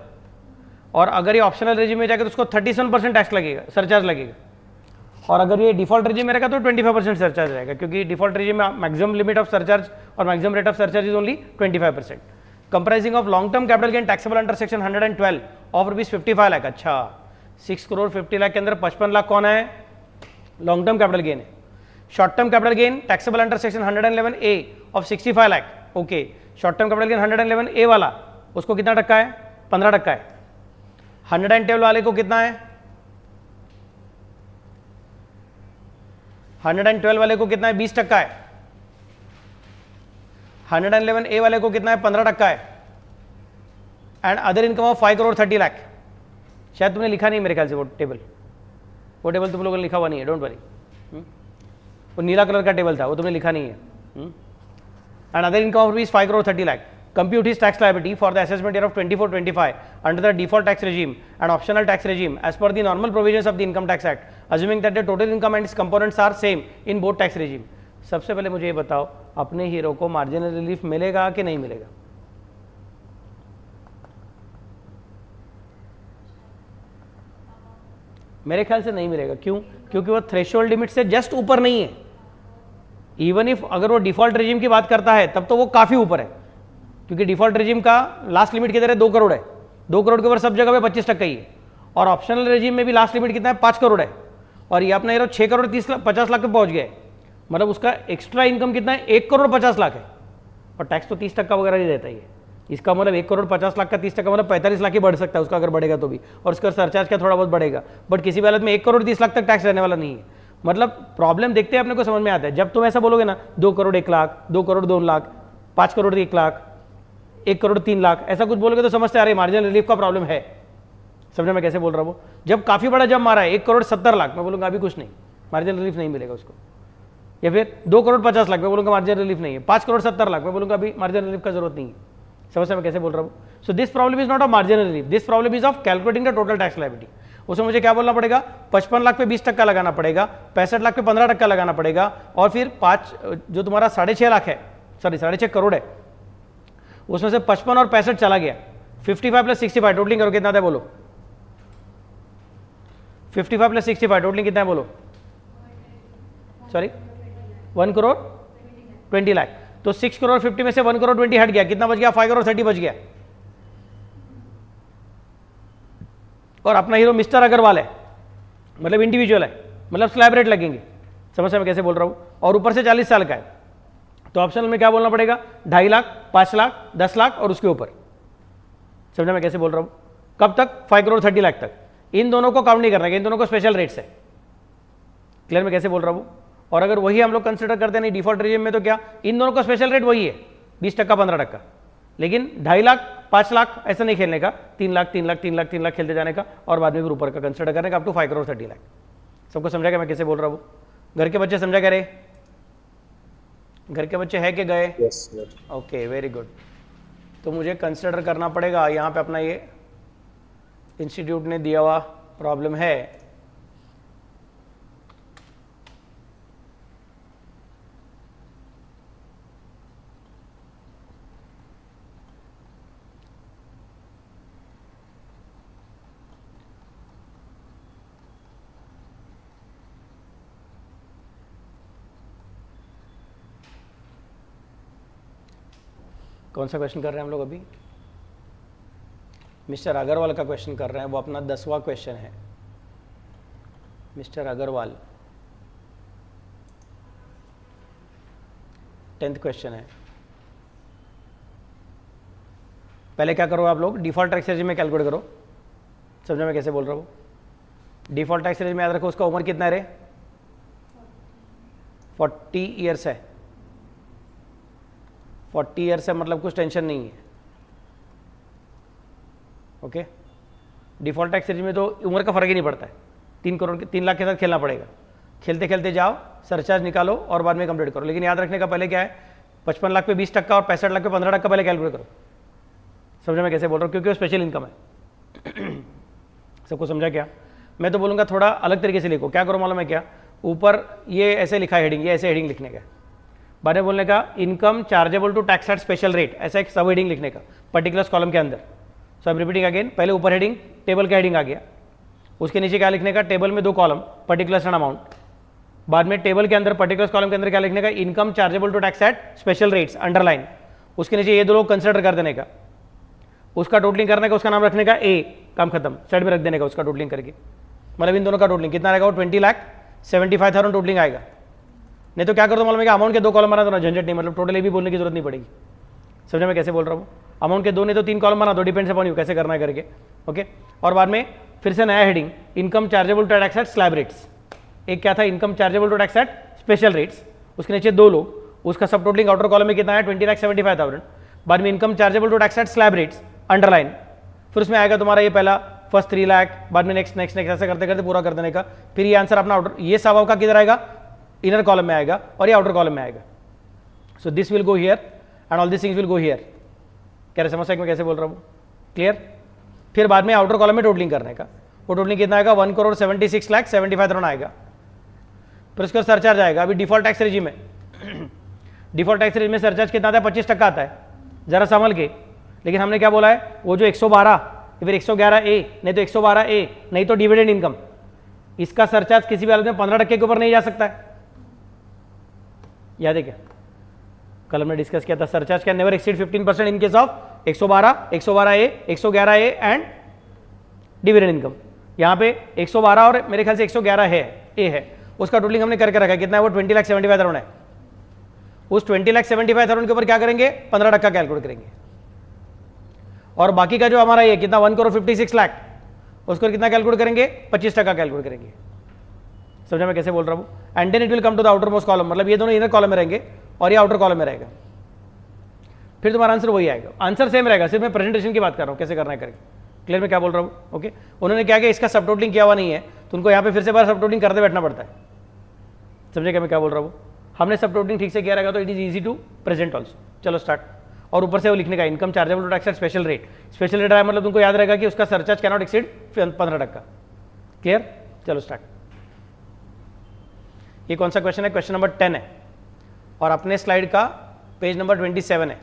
और अगर ये ऑप्शनल रेजिम में जाकर तो उसको 37% टैक्स लगेगा, सरचार्ज लगेगा। और अगर ये डिफॉल्ट रेजिम में रहेगा तो 25% सरचार्ज रहेगा, क्योंकि डिफॉल्ट रेजिम में मैक्सिमम लिमिट ऑफ सरचार्ज और maximum rate of surcharge is only 25%। Comprising of long term capital gain taxable under section 112 of rupees 55 lakh. अच्छा, 6 करोड़ 50 लाख के अंदर 55 लाख कौन है? लॉन्ग टर्म कैपिटल गेन है। Short term capital gain taxable under section 111A of 65 lakh. Okay, short term capital gain 111A वाला उसको कितना टक्का है? 15% है। 112 वाले को कितना है? 112 वाले को कितना है? 20% है। 111A वाले को कितना है? 15% है। And other income of 5 crore 30 lakh. शायद तुमने लिखा नहीं मेरे ख्याल से वो टेबल तुम लोगों ने लिखा हुआ नहीं है, डोंट वरी। वो नीला कलर का टेबल था, वो तुमने लिखा नहीं है। And other income of rupees 5 crore 30 lakh. Compute his tax liability for the assessment year of 24-25 under the default tax regime and optional tax regime as per the normal provisions of the Income Tax Act, assuming that the total income and its components are same in both tax regime. सबसे पहले मुझे ये बताओ, अपने हीरो को मार्जिनल रिलीफ मिलेगा कि नहीं मिलेगा? मेरे ख्याल से नहीं मिलेगा। क्यों? क्योंकि वो थ्रेशोल्ड लिमिट से जस्ट ऊपर नहीं है। इवन इफ अगर वो डिफॉल्ट रेजिम की बात करता है तब तो वो काफी ऊपर है, क्योंकि डिफॉल्ट रेजिम का लास्ट लिमिट किधर है? 2 करोड़ है। 2 करोड़ के ऊपर सब जगह पे 25% ही है। और ऑप्शनल रेजिम में भी लास्ट लिमिट कितना है? 5 करोड़ है। और ये अपना हीरो 6 करोड़ 50 लाख पे पहुंच गया है। मतलब उसका एक्स्ट्रा इनकम कितना है, 1,50,00,000 है, और टैक्स तो 30% वगैरह ही देता ही है। इसका मतलब 1,50,00,000 का 30% मतलब 45 लाख ही बढ़ सकता है उसका, अगर बढ़ेगा तो भी, और उसका सरचार्ज का थोड़ा बहुत बढ़ेगा, बट किसी भी हालत में 1,30,00,000 तक टैक्स रहने वाला नहीं है। मतलब प्रॉब्लम देखते हैं अपने को समझ में आता है। जब तुम ऐसा बोलोगे ना 2 करोड़ 1 लाख, 2 करोड़ 2 लाख, 5 करोड़ 1 लाख, 1 करोड़ 3 लाख, ऐसा कुछ बोलोगे तो समझते आ रही मार्जिनल रिलीफ का प्रॉब्लम है। समझे मैं कैसे बोल रहा हूँ? जब काफी बड़ा जब मारा है 1 करोड़ 70 लाख, मैं बोलूंगा अभी कुछ नहीं, मार्जिनल रिलीफ नहीं मिलेगा उसको। या फिर 2 करोड़ 50 लाख, मैं बोलूंगा मार्जिनल रिलीफ नहीं है। 5 करोड़ 70 लाख, मैं बोलूंगा अभी मार्जिनल रिलीफ का जरूरत नहीं है। समझ मैं कैसे बोल रहा हूँ? So this problem is not of marginal relief, this problem is of calculating the total tax liability. उसमें मुझे क्या बोलना पड़ेगा, 55 लाख पे 20% लगाना पड़ेगा, 65 लाख पे 15% लगाना पड़ेगा, और फिर 5 जो तुम्हारा 6.5 लाख है, सॉरी 6.5 करोड़ है, उसमें से 55 और 65 चला गया, 55 प्लस 65 टोटलिंग करो कितना था बोलो, 55 प्लस 65 टोटलिंग कितना है बोलो, सॉरी 1 करोड़ 20 लाख। तो 6 करोड़ 50 में से 1 करोड़ 20 हट गया, कितना बच गया, 5 करोड़ 30 बच गया। और अपना हीरो मिस्टर अग्रवाल है, मतलब इंडिविजुअल है, मतलब स्लैब रेट लगेंगे। समझ मैं कैसे बोल रहा हूँ? और ऊपर से 40 साल का है, तो ऑप्शनल में क्या बोलना पड़ेगा, 2.5 लाख, 5 लाख, 10 लाख और उसके ऊपर। समझा मैं कैसे बोल रहा हूँ? कब तक, 5 करोड़ 30 लाख तक। इन दोनों को काउंट नहीं करना है, इन दोनों को स्पेशल रेट्स है। क्लियर मैं कैसे बोल रहा हूँ? और अगर वही हम लोग कंसिडर करते नहीं डिफॉल्ट रेजिम में, तो क्या इन दोनों का स्पेशल रेट वही है 20%, 15%, लेकिन 2.5 लाख 5 लाख ऐसा नहीं खेलने का, 3 लाख 3 लाख 3 लाख 3 लाख खेलते जाने का, और बाद में फिर ऊपर का कंसिडर करने का अप टू 5 करोड़ 30 लाख। सबको समझा क्या मैं कैसे बोल रहा हूँ? घर के बच्चे समझा क्या रे? घर के बच्चे है कि गए? Okay very good. तो मुझे कंसिडर करना पड़ेगा यहाँ पे अपना ये इंस्टीट्यूट ने दिया हुआ प्रॉब्लम है, कौन सा क्वेश्चन कर रहे हैं हम लोग अभी? मिस्टर अग्रवाल का क्वेश्चन कर रहे हैं, वो अपना 10वां क्वेश्चन है। मिस्टर अग्रवाल 10th क्वेश्चन है। पहले क्या करो आप लोग, डिफॉल्ट टैक्स रेजिम में कैलकुलेट करो। समझो मैं कैसे बोल रहा हूँ? डिफॉल्ट टैक्स रेजिम में याद रखो, उसका उम्र कितना है रे? 40 ईयर्स है। 40 ईयर्स है मतलब कुछ टेंशन नहीं है। ओके, डिफॉल्ट टैक्स रेजिम में तो उम्र का फर्क ही नहीं पड़ता है। 3 लाख के साथ खेलना पड़ेगा, खेलते खेलते जाओ, सरचार्ज निकालो और बाद में कंप्लीट करो। लेकिन याद रखने का पहले क्या है, 55 लाख पे 20% और 65 लाख पे 15% पहले कैलकुलेट करो। समझा मैं कैसे बोल रहा हूँ? क्योंकि वो स्पेशल इनकम है। सबको समझा क्या? मैं तो बोलूँगा थोड़ा अलग तरीके से लिखो। क्या करो मालूम है क्या, ऊपर ये ऐसे लिखा है हेडिंग, ये ऐसे हेडिंग लिखने का, बाद में बोलने का income chargeable to tax at special rate, ऐसा एक सब हेडिंग लिखने का पर्टिकुलर कॉलम के अंदर। सो आई एम रिपीटिंग अगेन, पहले ऊपर हेडिंग, टेबल का हेडिंग आ गया, उसके नीचे क्या लिखने का, टेबल में 2 कॉलम पर्टिकुलर अमाउंट, बाद में टेबल के अंदर पर्टिकुलर कॉलम के अंदर क्या लिखने का, income chargeable to tax at special rates underline, उसके नीचे ये 2 लोग कंसिडर कर देने का, उसका टोटलिंग करने का, उसका नाम रखने का ए, काम खत्म, साइड में रख देने का उसका टोटलिंग करके। मतलब इन दोनों का टोटलिंग कितना रहेगा, वो 20,75,000 टोटलिंग आएगा। नहीं तो क्या कर दो मालूम है, अमाउंट के 2 कॉलम बना दो ना, झंझट नहीं, मतलब टोटल ये भी बोलने की जरूरत नहीं पड़ेगी। समझे मैं कैसे बोल रहा हूँ? अमाउंट के 2 नहीं तो 3 कॉलम बना दो, डिपेंड्स अपॉन यू कैसे करना है करके। ओके, और बाद में फिर से नया heading, income chargeable to tax at slab rates. एक क्या था, income chargeable to tax at special rates, उसके नीचे 2 लोग, उसका सब टोटलिंग आउटर कॉलम में कितना है, 20,75,000। बाद में income chargeable to tax at slab rates underline, फिर उसमें आएगा तुम्हारा ये पहला फर्स्ट 3 लाख, बाद में नेक्स्ट नेक्स्ट नेक्स्ट ऐसे करते करते पूरा कर देने का। फिर ये आंसर अपना आउटर, ये सब का किधर आएगा, इनर कॉलम में आएगा और ये आउटर कॉलम में आएगा। So this will go here and all this things will go here. क्या समझ मैं कैसे बोल रहा हूँ? क्लियर? फिर बाद में आउटर कॉलम में टोटलिंग करने का, वो टोटलिंग कितना आएगा, 1,76,75,000 आएगा। फिर उसका सरचार्ज आएगा। अभी डिफॉल्ट टैक्स रेजिम में डिफॉल्ट टैक्स रेजिम में सरचार्ज कितना आता है, 25% आता है, जरा संभल के। लेकिन हमने क्या बोला है, वो जो 112 फिर 111A, नहीं तो 112A, नहीं तो डिविडेंड इनकम, इसका सरचार्ज किसी भी हालत में 15% के ऊपर नहीं जा सकता है। याद है क्या? कल हमने डिस्कस किया था, surcharge can never exceed 15% in case of 112, 112A, 111A and dividend income. यहाँ पे 112 और मेरे ख्याल से 111 है, ए है, उसका टोटलिंग हमने करके रखा है, कितना है वो 20,75,000 है। उस 20,75,000 के ऊपर क्या करेंगे, 15% कैलकुलेट करेंगे। और बाकी का जो हमारा ये कितना 1,56,00,000 उसको कितना कैलकुलेट करेंगे, 25% कैलकुलेट करेंगे। समझा मैं कैसे बोल रहा हूँ? And then it will come to the outermost column, मतलब ये दोनों इनर कॉलम में रहेंगे और ये आउटर कॉलम में रहेगा। फिर तुम्हारा आंसर वही आएगा, आंसर सेम रहेगा, सिर्फ मैं प्रेजेंटेशन की बात कर रहा हूँ कैसे करना है करके। क्लियर मैं क्या बोल रहा हूँ? ओके। उन्होंने क्या किया, इसका सब टोटलिंग किया हुआ नहीं है तो उनको यहाँ पे फिर से बार सब टोटलिंग करते बैठना पड़ता है। समझे क्या मैं क्या बोल रहा हूँ? हमने सब टोटलिंग ठीक से किया रहेगा तो it is easy to present also. चलो स्टार्ट। और ऊपर से वो लिखने का income chargeable tax at special rate. Special rate आया मतलब तुमको याद रहेगा कि उसका सरचार्ज कैनॉट एक्सीड 15%। क्लियर? चलो स्टार्ट। ये कौन सा क्वेश्चन है? क्वेश्चन नंबर 10 है और अपने स्लाइड का पेज नंबर 27 है।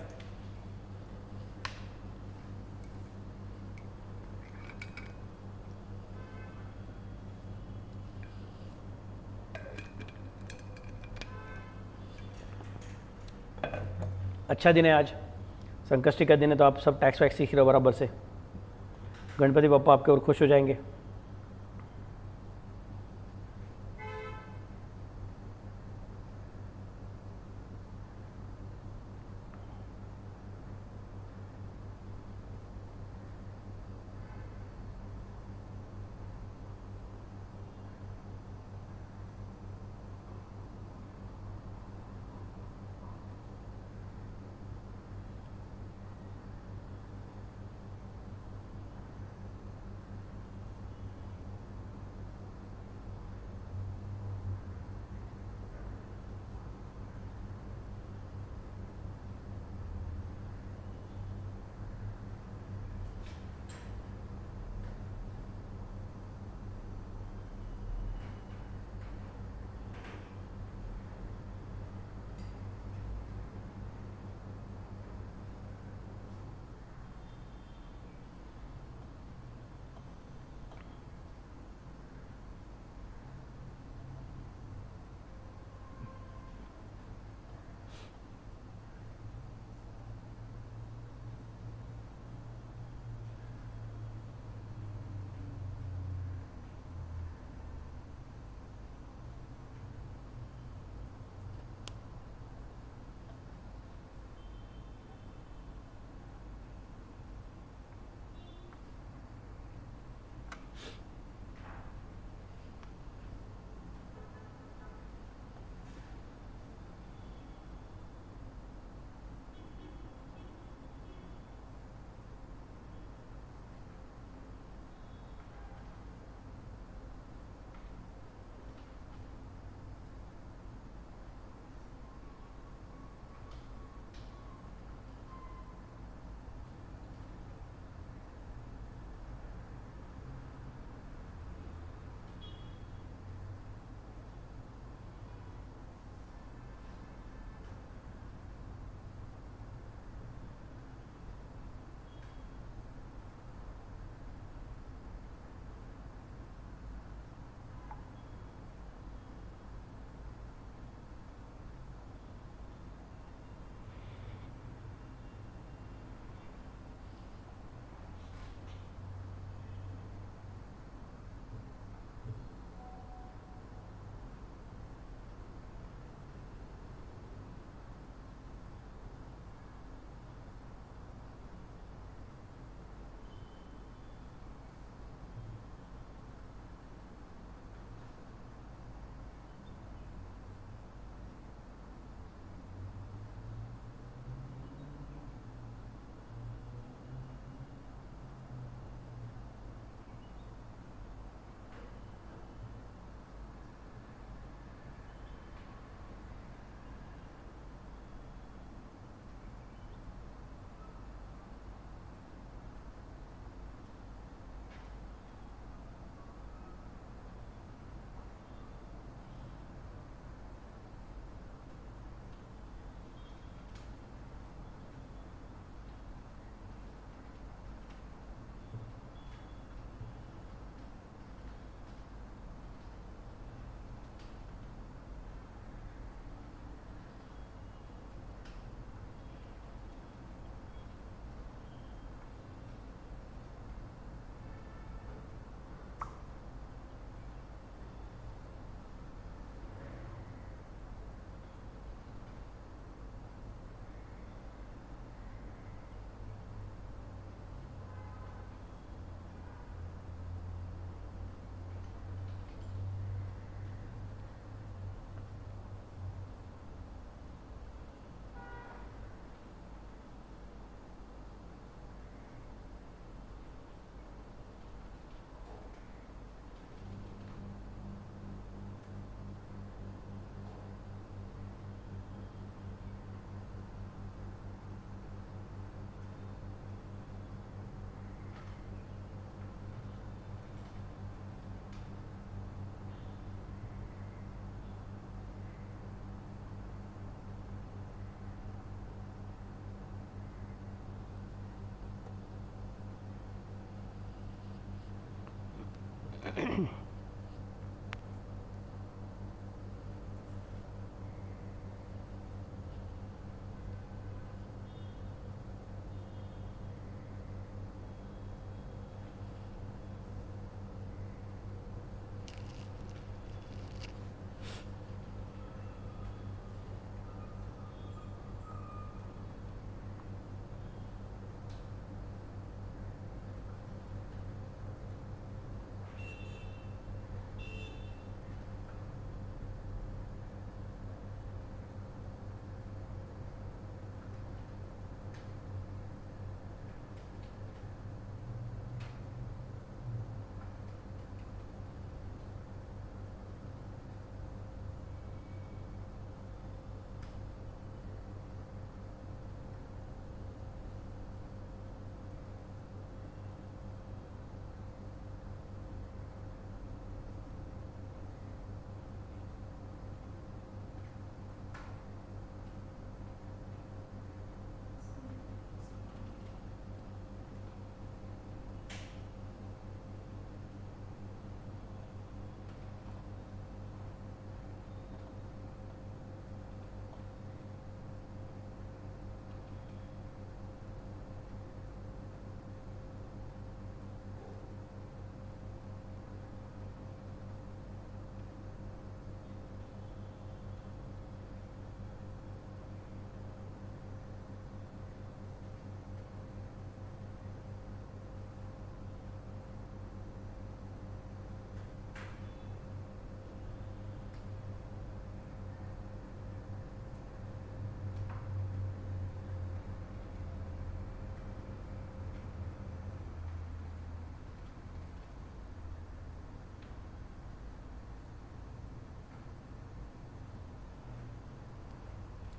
अच्छा दिन है आज, संकष्टी का दिन है, तो आप सब टैक्स वैक्स सीख रहे हो बराबर से। गणपति बप्पा आपके और खुश हो जाएंगे।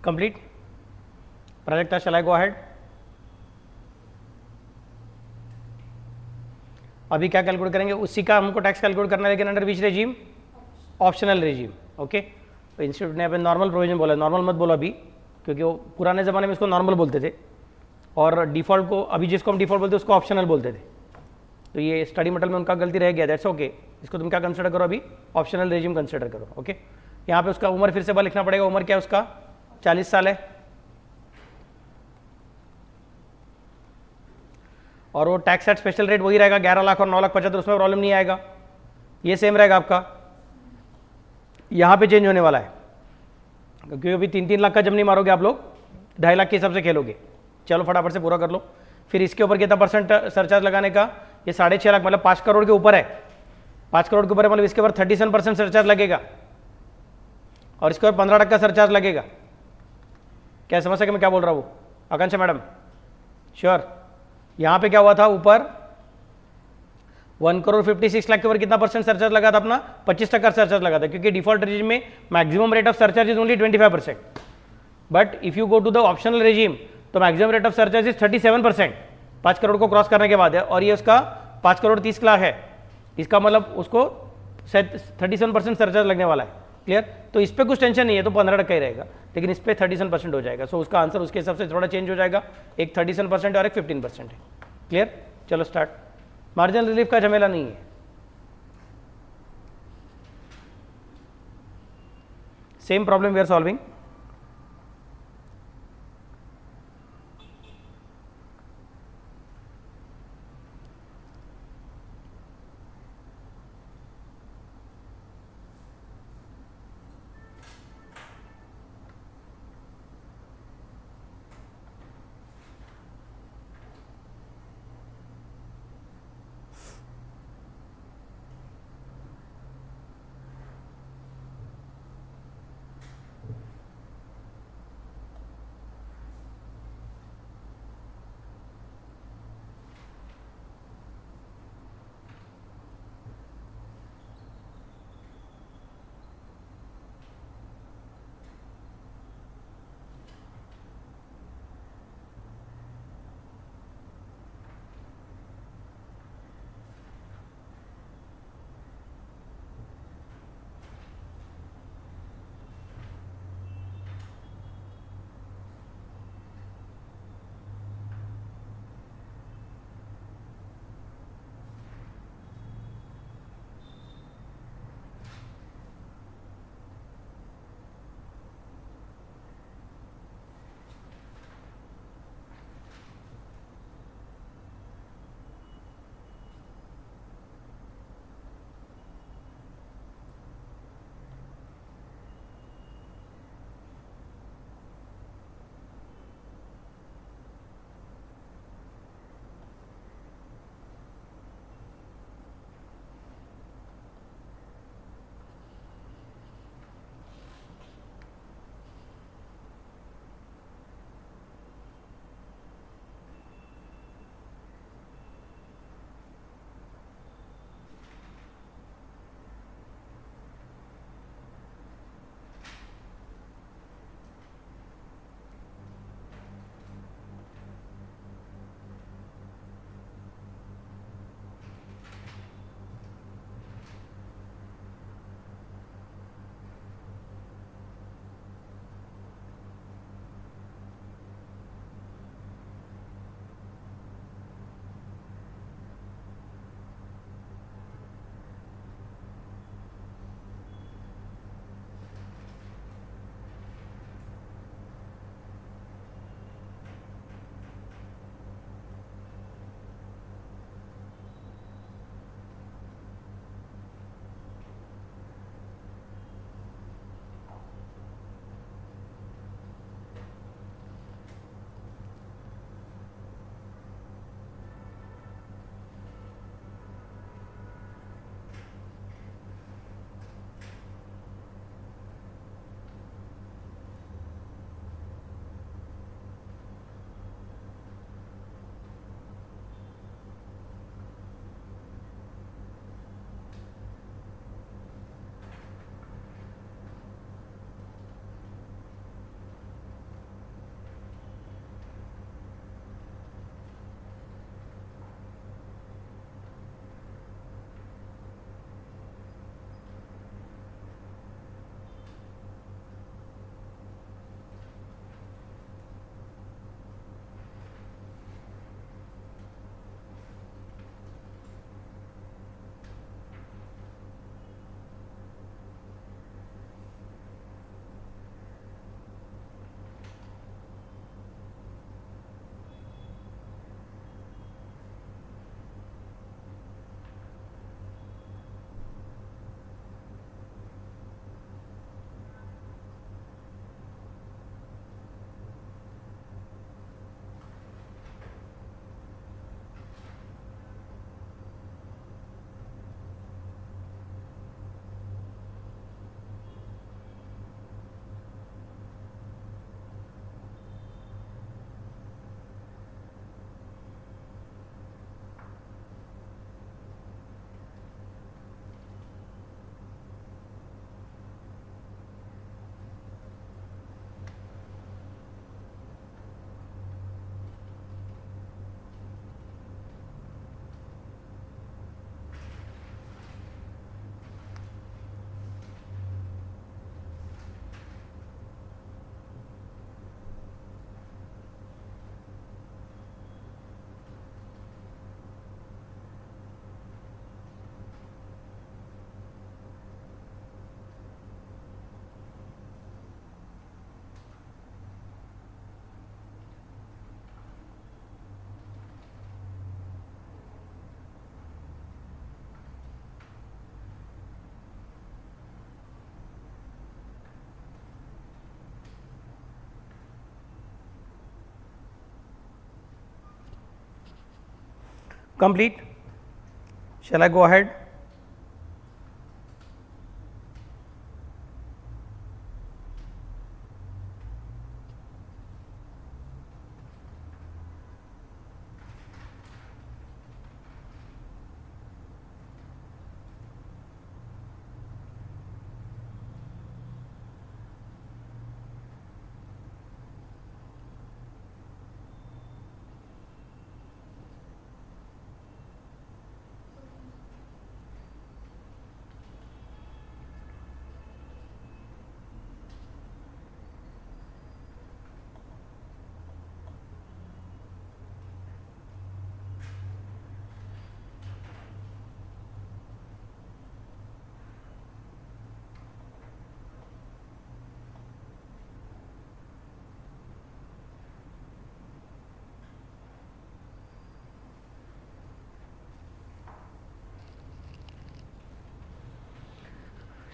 कंप्लीट प्राजक्ता, शैल आई गो अहेड? अभी क्या कैलकुलेट करेंगे, उसी का हमको टैक्स कैलकुलेट करना है, लेकिन under which regime? Optional regime. Okay, तो इंस्टीट्यूट ने अपन नॉर्मल प्रोविजन बोला, नॉर्मल मत बोलो अभी, क्योंकि वो पुराने ज़माने में इसको नॉर्मल बोलते थे और डिफ़ॉल्ट को, अभी जिसको हम डिफ़ॉल्ट बोलते हैं उसको ऑप्शनल बोलते थे। तो ये स्टडी मटेरियल में उनका गलती रह गया, दैट्स ओके। इसको तुम क्या कंसिडर करो, अभी ऑप्शनल रेजिम कंसिडर करो। ओके, यहाँ पे उसका उम्र फिर से बार लिखना पड़ेगा, उम्र क्या है उसका? 40 साल है, और वो टैक्स एट स्पेशल रेट वही रहेगा 11 लाख और 9,75,000, उसमें प्रॉब्लम नहीं आएगा, ये सेम रहेगा आपका। यहाँ पे चेंज होने वाला है, क्योंकि अभी 3-3 लाख का जब नहीं मारोगे आप लोग, 2.5 लाख के हिसाब से खेलोगे। चलो फटाफट से पूरा कर लो। फिर इसके ऊपर कितना परसेंट सरचार्ज लगाने का? ये 6.5 लाख, मतलब 5 करोड़ के ऊपर है, 5 करोड़ के ऊपर है, मतलब इसके ऊपर 37% सरचार्ज लगेगा और इसके ऊपर 15% सरचार्ज लगेगा। क्या समझ सके मैं क्या बोल रहा हूँ आकांक्षा मैडम? श्योर। यहाँ पे क्या हुआ था, ऊपर 1,56 लाख के ऊपर कितना परसेंट सरचार्ज लगा था अपना? 25% सरचार्ज लगा था, क्योंकि डिफॉल्ट रेजिम में maximum rate of surcharge is only 25%, but if you go to the optional regime तो maximum rate of surcharge is 37%, 5 crore को क्रॉस करने के बाद है, और ये उसका 5 करोड़ 30 लाख है, इसका मतलब उसको 37% सरचार्ज लगने वाला है। क्लियर? तो इस पर कुछ टेंशन नहीं है, तो 15% ही रहेगा, लेकिन इस पर 37% हो जाएगा। सो उसका आंसर उसके हिसाब से थोड़ा चेंज हो जाएगा, एक 37% और एक 15% है। क्लियर? चलो स्टार्ट। मार्जिनल रिलीफ का झमेला नहीं है, same problem we are solving. complete. Shall I go ahead?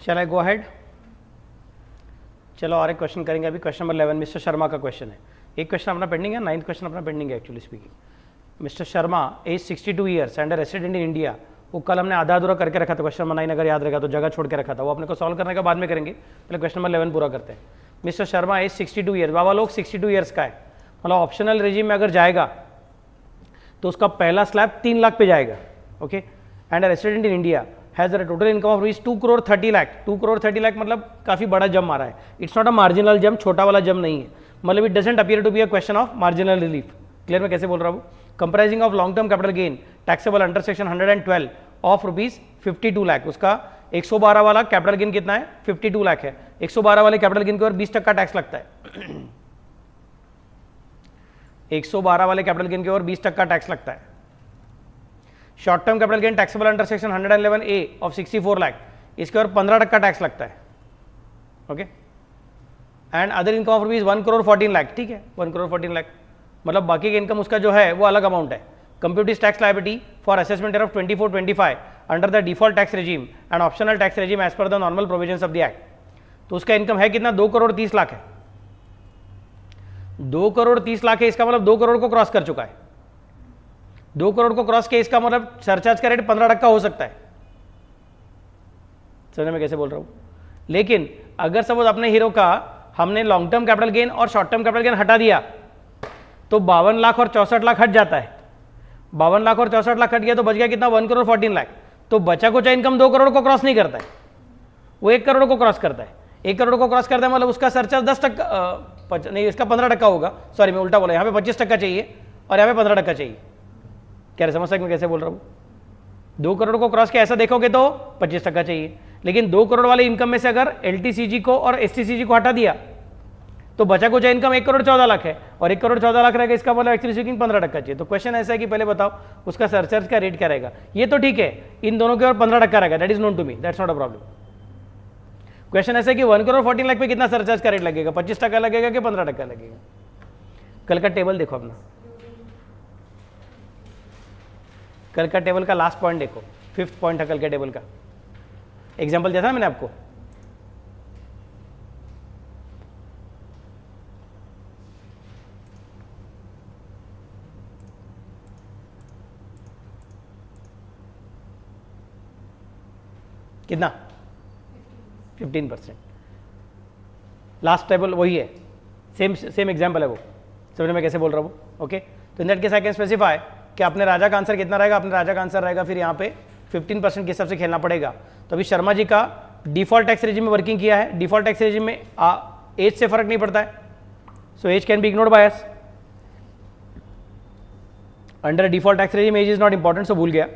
Shall I go ahead? चलो और एक क्वेश्चन करेंगे अभी. क्वेश्चन नंबर 11 मिस्टर शर्मा का क्वेश्चन है. एक क्वेश्चन अपना पेंडिंग है, 9th क्वेश्चन अपना पेंडिंग है actually speaking. Mister Sharma age 62 years and resident in India. वो कल हमने आधा अधूरा करके रखा था क्वेश्चन नंबर 9, अगर याद रहेगा तो जगह छोड़ के रखा था, वो अपने को सॉल्व करने का बाद में करेंगे, पहले क्वेश्चन नंबर 11 पूरा करते हैं. Mister Sharma age 62 years. बाबा लोग 62 ईयर्स का है, मतलब ऑप्शनल रेजिम में अगर जाएगा तो उसका पहला स्लैब 3 लाख पे जाएगा. Okay. And resident in India has a total income of rupees 2 crore 30 lakh. 2 crore 30 lakh मतलब काफ़ी बड़ा जम मारा है. इट्स नॉट अ मार्जिनल जम, छोटा वाला जम नहीं है. मतलब it doesn't appear to be a question of marginal relief. Clear मैं कैसे बोल रहा हूँ? Comprising of long term capital gain taxable under section 112 of rupees 52 lakh. उसका 112 वाला कैपिटल गेन कितना है? 52 लाख है. 112 वाले कैपिटल गेन के ऊपर 20% टैक्स लगता है. 112 वाले कैपिटल गेन के ऊपर 20% टैक्स लगता है. Short term capital gain taxable under section 111A of 64 lakh, इसके ऊपर 15% टैक्स लगता है. Okay. And other income of rupees 1 crore 14 lakh. ठीक है, 1 करोड़ 14 लाख मतलब बाकी का इनकम उसका जो है वो अलग अमाउंट है. Compute tax liability for assessment year of 24-25 under the default tax regime and optional tax regime as per the normal provisions of the act. तो उसका इनकम है कितना? 2 करोड़ 30 लाख है. 2 करोड़ 30 लाख है, इसका मतलब 2 करोड़ को क्रॉस कर चुका है. 2 करोड़ को क्रॉस किया, इसका मतलब सरचार्ज का रेट 15% हो सकता है. समझने में कैसे बोल रहा हूं? लेकिन अगर सपोज अपने हीरो का हमने लॉन्ग टर्म कैपिटल गेन और शॉर्ट टर्म कैपिटल गेन हटा दिया तो 52 लाख और 64 लाख हट जाता है. 52 लाख और 64 लाख हट गया तो बच गया कितना? 1 करोड़ 14 लाख. तो बचा कुछ इनकम 2 करोड़ को क्रॉस नहीं करता है, वो 1 करोड़ को क्रॉस करता है. 1 करोड़ को क्रॉस करता है मतलब उसका सरचार्ज 10% नहीं, इसका 15% होगा. सॉरी मैं उल्टा बोला, यहाँ पे 25% चाहिए और यहाँ पे 15% चाहिए. क्या समझ सकते मैं कैसे बोल रहा हूँ? 2 करोड़ को क्रॉस किया ऐसा देखोगे तो 25% चाहिए, लेकिन 2 करोड़ वाले इनकम में से अगर LTCG को और STCG को हटा दिया तो बचा कुछ इनकम 1 करोड़ 14 लाख है, और 1 करोड़ 14 लाख रहेगा, इसका मतलब एक्चुअली स्पीकिंग 15% चाहिए. तो क्वेश्चन ऐसा है कि पहले बताओ उसका सरचार्ज का रेट क्या रहेगा. ये तो ठीक है, इन दोनों के और 15% रहेगा, that is known to me, that's not a problem. Question ऐसा है कि 1 करोड़ 14 लाख पे कितना सरचार्ज का रेट लगेगा? 25% लगेगा कि 15% लगेगा? कल का टेबल देखो अपना, कल का टेबल का लास्ट पॉइंट देखो, 5th पॉइंट है कल के टेबल का. एग्जाम्पल दिया था मैंने आपको. कितना? 15%. लास्ट टेबल वही है, सेम एग्जाम्पल है वो. समझने में कैसे बोल रहा हूँ? ओके. तो इन that case I can specify कि अपने राजा का आंसर कितना रहेगा. अपने राजा का आंसर रहेगा फिर यहाँ पे 15% के हिसाब से खेलना पड़ेगा. तो अभी शर्मा जी का डिफॉल्ट टैक्स रेजिम में वर्किंग किया है. डिफॉल्ट टैक्स रेजिम में एज से फर्क नहीं पड़ता है, so age can be ignored by us. Under default tax regime age is not important, so भूल गया.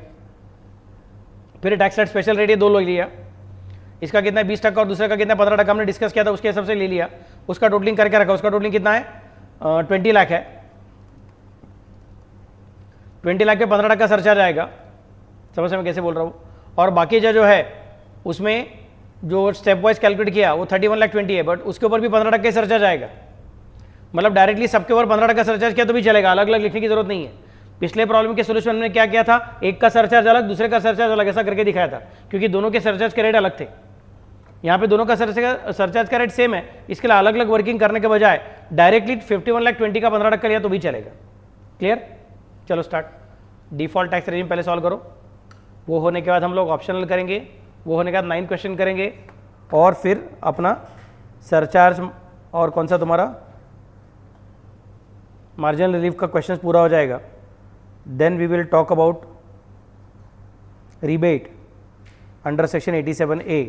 फिर टैक्स रेट स्पेशल रेट ये 2 ले लिया. इसका कितना है? 20% और दूसरे का कितना? 15% हमने डिस्कस किया था, उसके हिसाब से ले लिया. उसका टोटलिंग करके रखा. उसका टोटलिंग कितना है? 20 लाख है. 20 लाख पे 15% का सरचार्ज आएगा. समझ में कैसे बोल रहा हूँ? और बाकी जो है उसमें जो स्टेप वाइज कैलकुलेट किया वो 31 लाख 20 है, बट उसके ऊपर भी 15% का सरचार्ज आएगा. मतलब डायरेक्टली सबके ऊपर 15% का सरचार्ज किया तो भी चलेगा, अलग अलग लिखने की जरूरत नहीं है. पिछले प्रॉब्लम के सोल्यूशन में क्या किया था? एक का सरचार्ज अलग, दूसरे का सरचार्ज अलग, ऐसा करके दिखाया था, क्योंकि दोनों के सरचार्ज के रेट अलग थे. यहाँ पे दोनों का सरचार्ज का रेट सेम है, इसके लिए अलग अलग वर्किंग करने के बजाय डायरेक्टली 51 लाख 20 का 15% लिया तो भी चलेगा. क्लियर? चलो स्टार्ट. डिफ़ॉल्ट टैक्स रेजिम पहले सॉल्व करो, वो होने के बाद हम लोग ऑप्शनल करेंगे, वो होने के बाद 9 क्वेश्चन करेंगे, और फिर अपना सरचार्ज और कौन सा तुम्हारा मार्जिनल रिलीफ का क्वेश्चन पूरा हो जाएगा. Then we will talk about rebate under section 87A.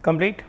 Complete.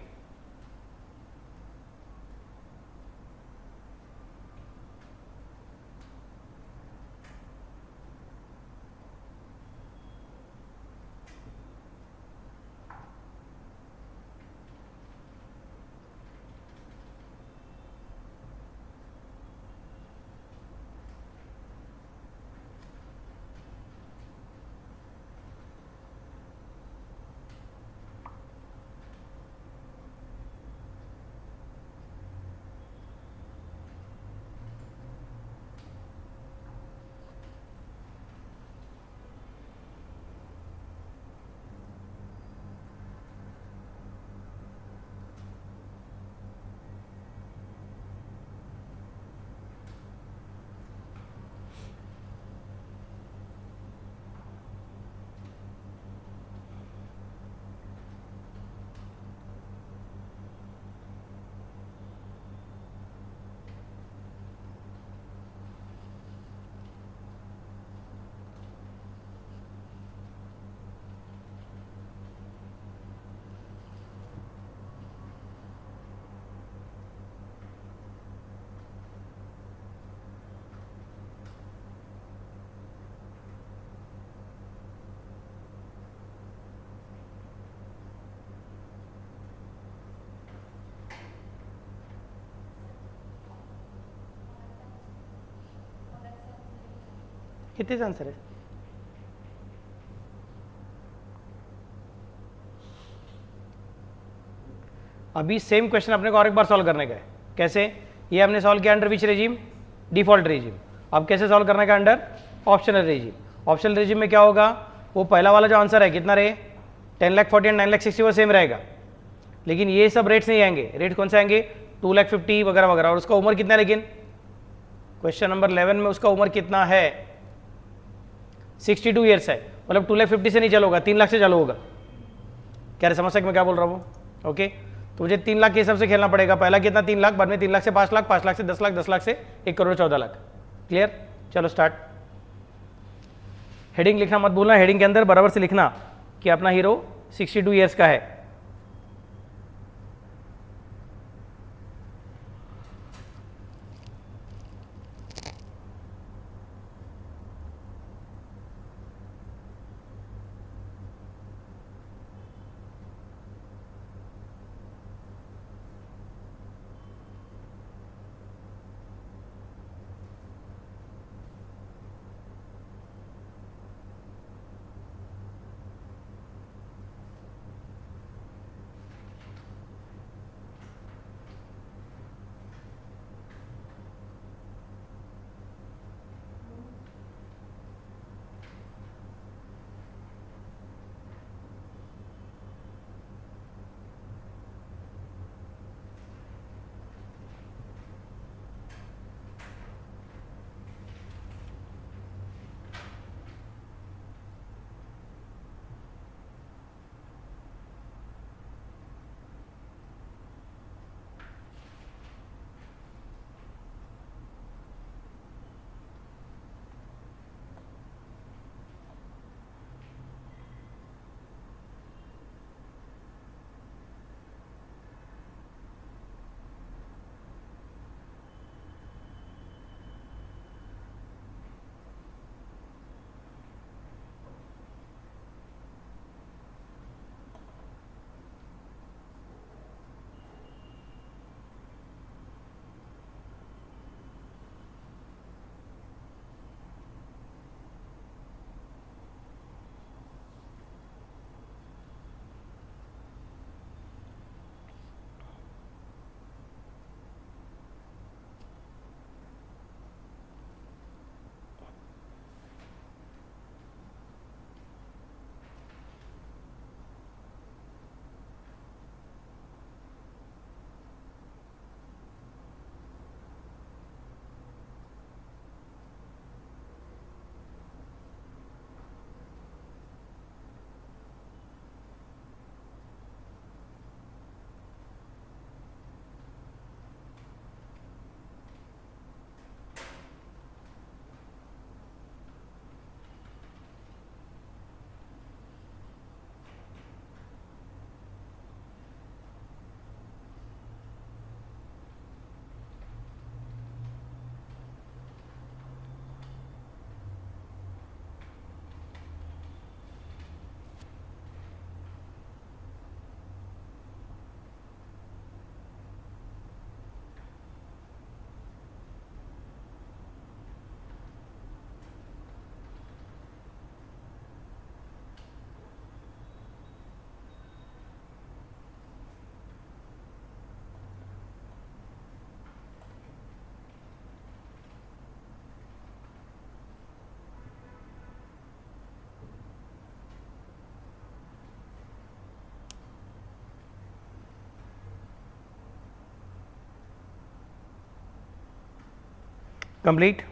इतनेच आंसर है। अभी सेम क्वेश्चन अपने को और एक बार सॉल्व करने का है। कैसे? ये हमने सॉल्व किया under which regime? Default regime. अब कैसे सॉल्व करने का? Under optional regime. Optional regime में क्या होगा? वो पहला वाला जो आंसर है कितना रहे? 10,40,000 एंड 9,60,000 वो सेम रहेगा, लेकिन ये सब रेट्स नहीं आएंगे। रेट कौन से आएंगे? 2,50,000 वगैरह वगैरह। और उसका उम्र कितना है? लेकिन क्वेश्चन नंबर 11 में उसका उम्र कितना है? 62 ईयर्स है। मतलब 2,50,000 से नहीं चालू होगा, 3 लाख से चालू होगा। क्या समस्या मैं क्या बोल रहा हूँ? ओके, तो मुझे 3 लाख के हिसाब से खेलना पड़ेगा। पहला कितना? 3 लाख, बाद में 3 लाख से 5 लाख, 5 लाख से 10 लाख, 10 लाख से 1 करोड़ 14 लाख। क्लियर? चलो स्टार्ट। हेडिंग लिखना मत भूलना, हेडिंग के अंदर बराबर से लिखना कि अपना हीरो 62 ईयर्स का है। कंप्लीट।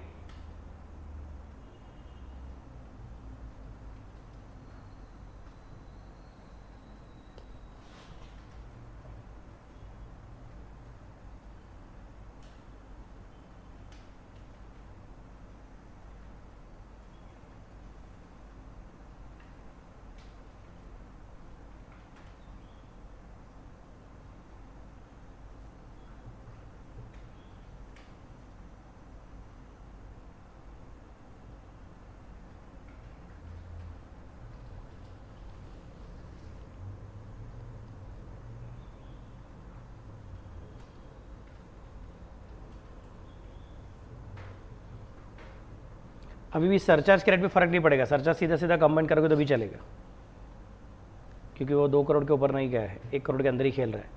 अभी भी सरचार्ज के रेट में फ़र्क नहीं पड़ेगा, सरचार्ज सीधा सीधा कंबाइन करोगे तो भी चलेगा, क्योंकि वो 2 करोड़ के ऊपर नहीं गया है, 1 करोड़ के अंदर ही खेल रहा है।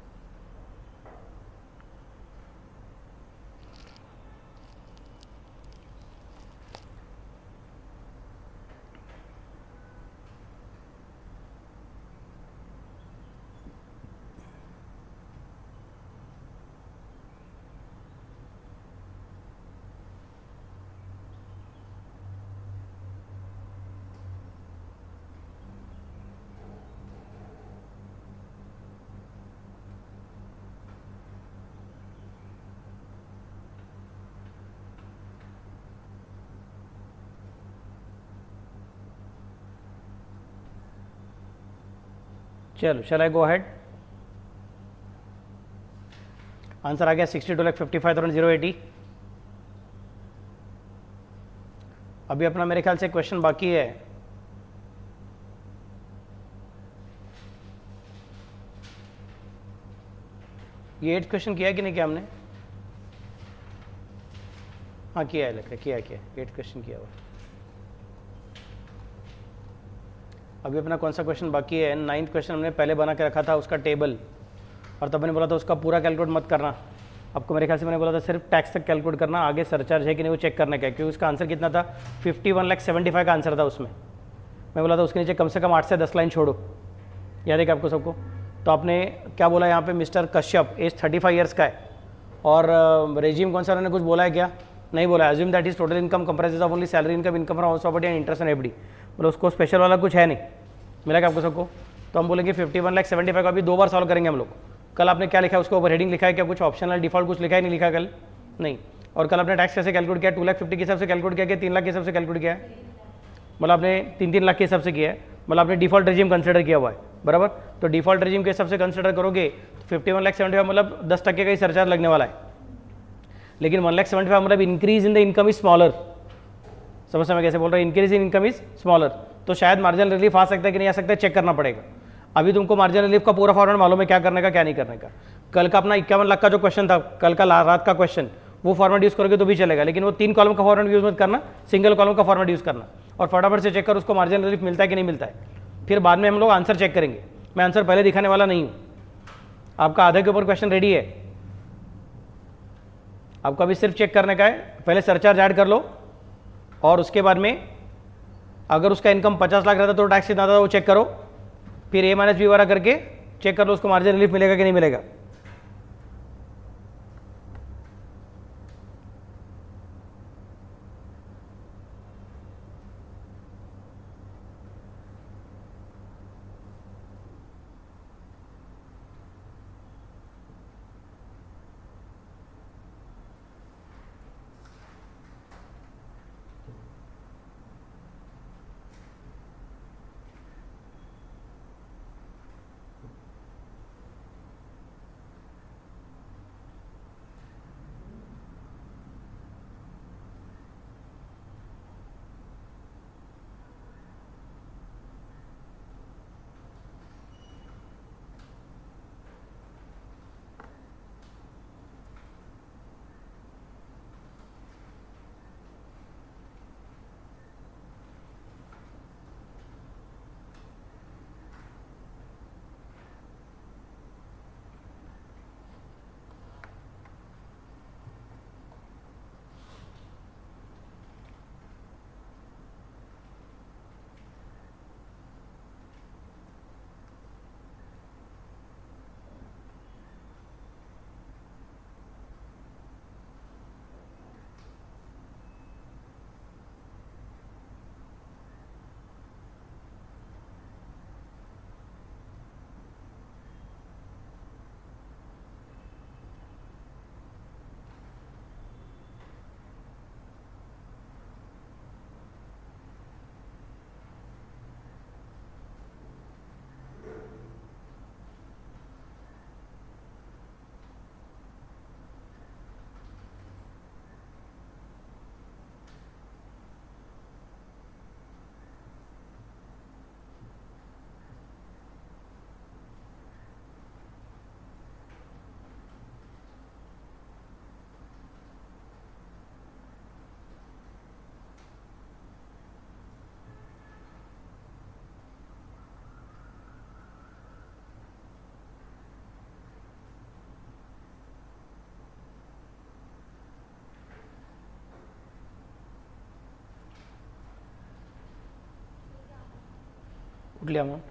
चलो, शैल आई गो अहेड? आंसर आ गया 62,55,080। अभी अपना मेरे ख्याल से क्वेश्चन बाकी है। ये 8th क्वेश्चन किया कि नहीं किया हमने? हाँ किया है, लगता है किया 8th क्वेश्चन किया हुआ। अभी अपना कौन सा क्वेश्चन बाकी है? 9th क्वेश्चन हमने पहले बना के रखा था उसका टेबल, और तब मैंने बोला था उसका पूरा कैलकुलेट मत करना। आपको मेरे ख्याल से मैंने बोला था सिर्फ टैक्स तक कैलकुलेट करना, आगे सरचार्ज है कि नहीं वो चेक करने का है, क्योंकि उसका आंसर कितना था? 51,75,000 का आंसर था उसमें। मैं बोला था उसके नीचे कम से कम 8 से 10 लाइन छोड़ो, याद है कि आपको सबको? तो आपने क्या बोला यहाँ पे? मिस्टर कश्यप एज 35 ईयर्स का है, और रेजिम कौन सा उन्होंने कुछ बोला है क्या? नहीं बोला। Assume that is total income comprises of only salary income, income from house property and interest and FD. मतलब उसको स्पेशल वाला कुछ है नहीं, मिला क्या आपको सबको? तो हम बोलेंगे 51,75,000 का अभी 2 बार सॉल्व करेंगे हम लोग। कल आपने क्या लिखा है उसको ऊपर? हेडिंग लिखा है क्या? कुछ ऑप्शनल डिफॉल्ट कुछ लिखा है नहीं लिखा कल? नहीं। और कल आपने टैक्स कैसे कैलकुलेट किया? 2,50,000 के हिसाब से कैलकुलेट किया कि 3 लाख के हिसाब से कैलकुलेट किया है? मतलब आपने 3-3 लाख के हिसाब से किया है, मतलब आपने डिफॉल्ट रेजिम कंसिडर किया हुआ है, बराबर? तो डिफॉल्ट रेजिम के हिसाब से कंसिडर करोगे तो 51,75,000 मतलब 10% का ही सरचार्ज लगने वाला है। लेकिन 1,75,000 मतलब increase in the income is smaller. समझ में कैसे बोल रहा है? Increase in income is smaller, तो शायद मार्जिनल रिलीफ आ सकता है कि नहीं आ सकता है, चेक करना पड़ेगा। अभी तुमको मार्जिनल रिलीफ का पूरा फॉर्मेट मालूम है क्या करने का क्या नहीं करने का। कल का अपना 51 लाख का जो क्वेश्चन था, कल का रात का क्वेश्चन, वो फॉर्मेट यूज करोगे तो भी चलेगा, लेकिन वो 3 कॉलम का फॉर्मेट यूज मत करना, सिंगल कॉलम का फॉर्मेट यूज करना, और फटाफट से चेक कर उसको मार्जिनल रिलीफ मिलता है कि नहीं मिलता है। फिर बाद में हम लोग आंसर चेक करेंगे। मैं आंसर पहले दिखाने वाला नहीं हूँ। आपका आधे के ऊपर क्वेश्चन रेडी है, आपको अभी सिर्फ चेक करने का है। पहले सरचार्ज ऐड कर लो, और उसके बाद में अगर उसका इनकम 50 लाख रहता तो टैक्स कितना था वो चेक करो, फिर ए माइनस बी वाला करके चेक कर लो उसको मार्जिन रिलीफ मिलेगा कि नहीं मिलेगा। कुठली अमाऊंट?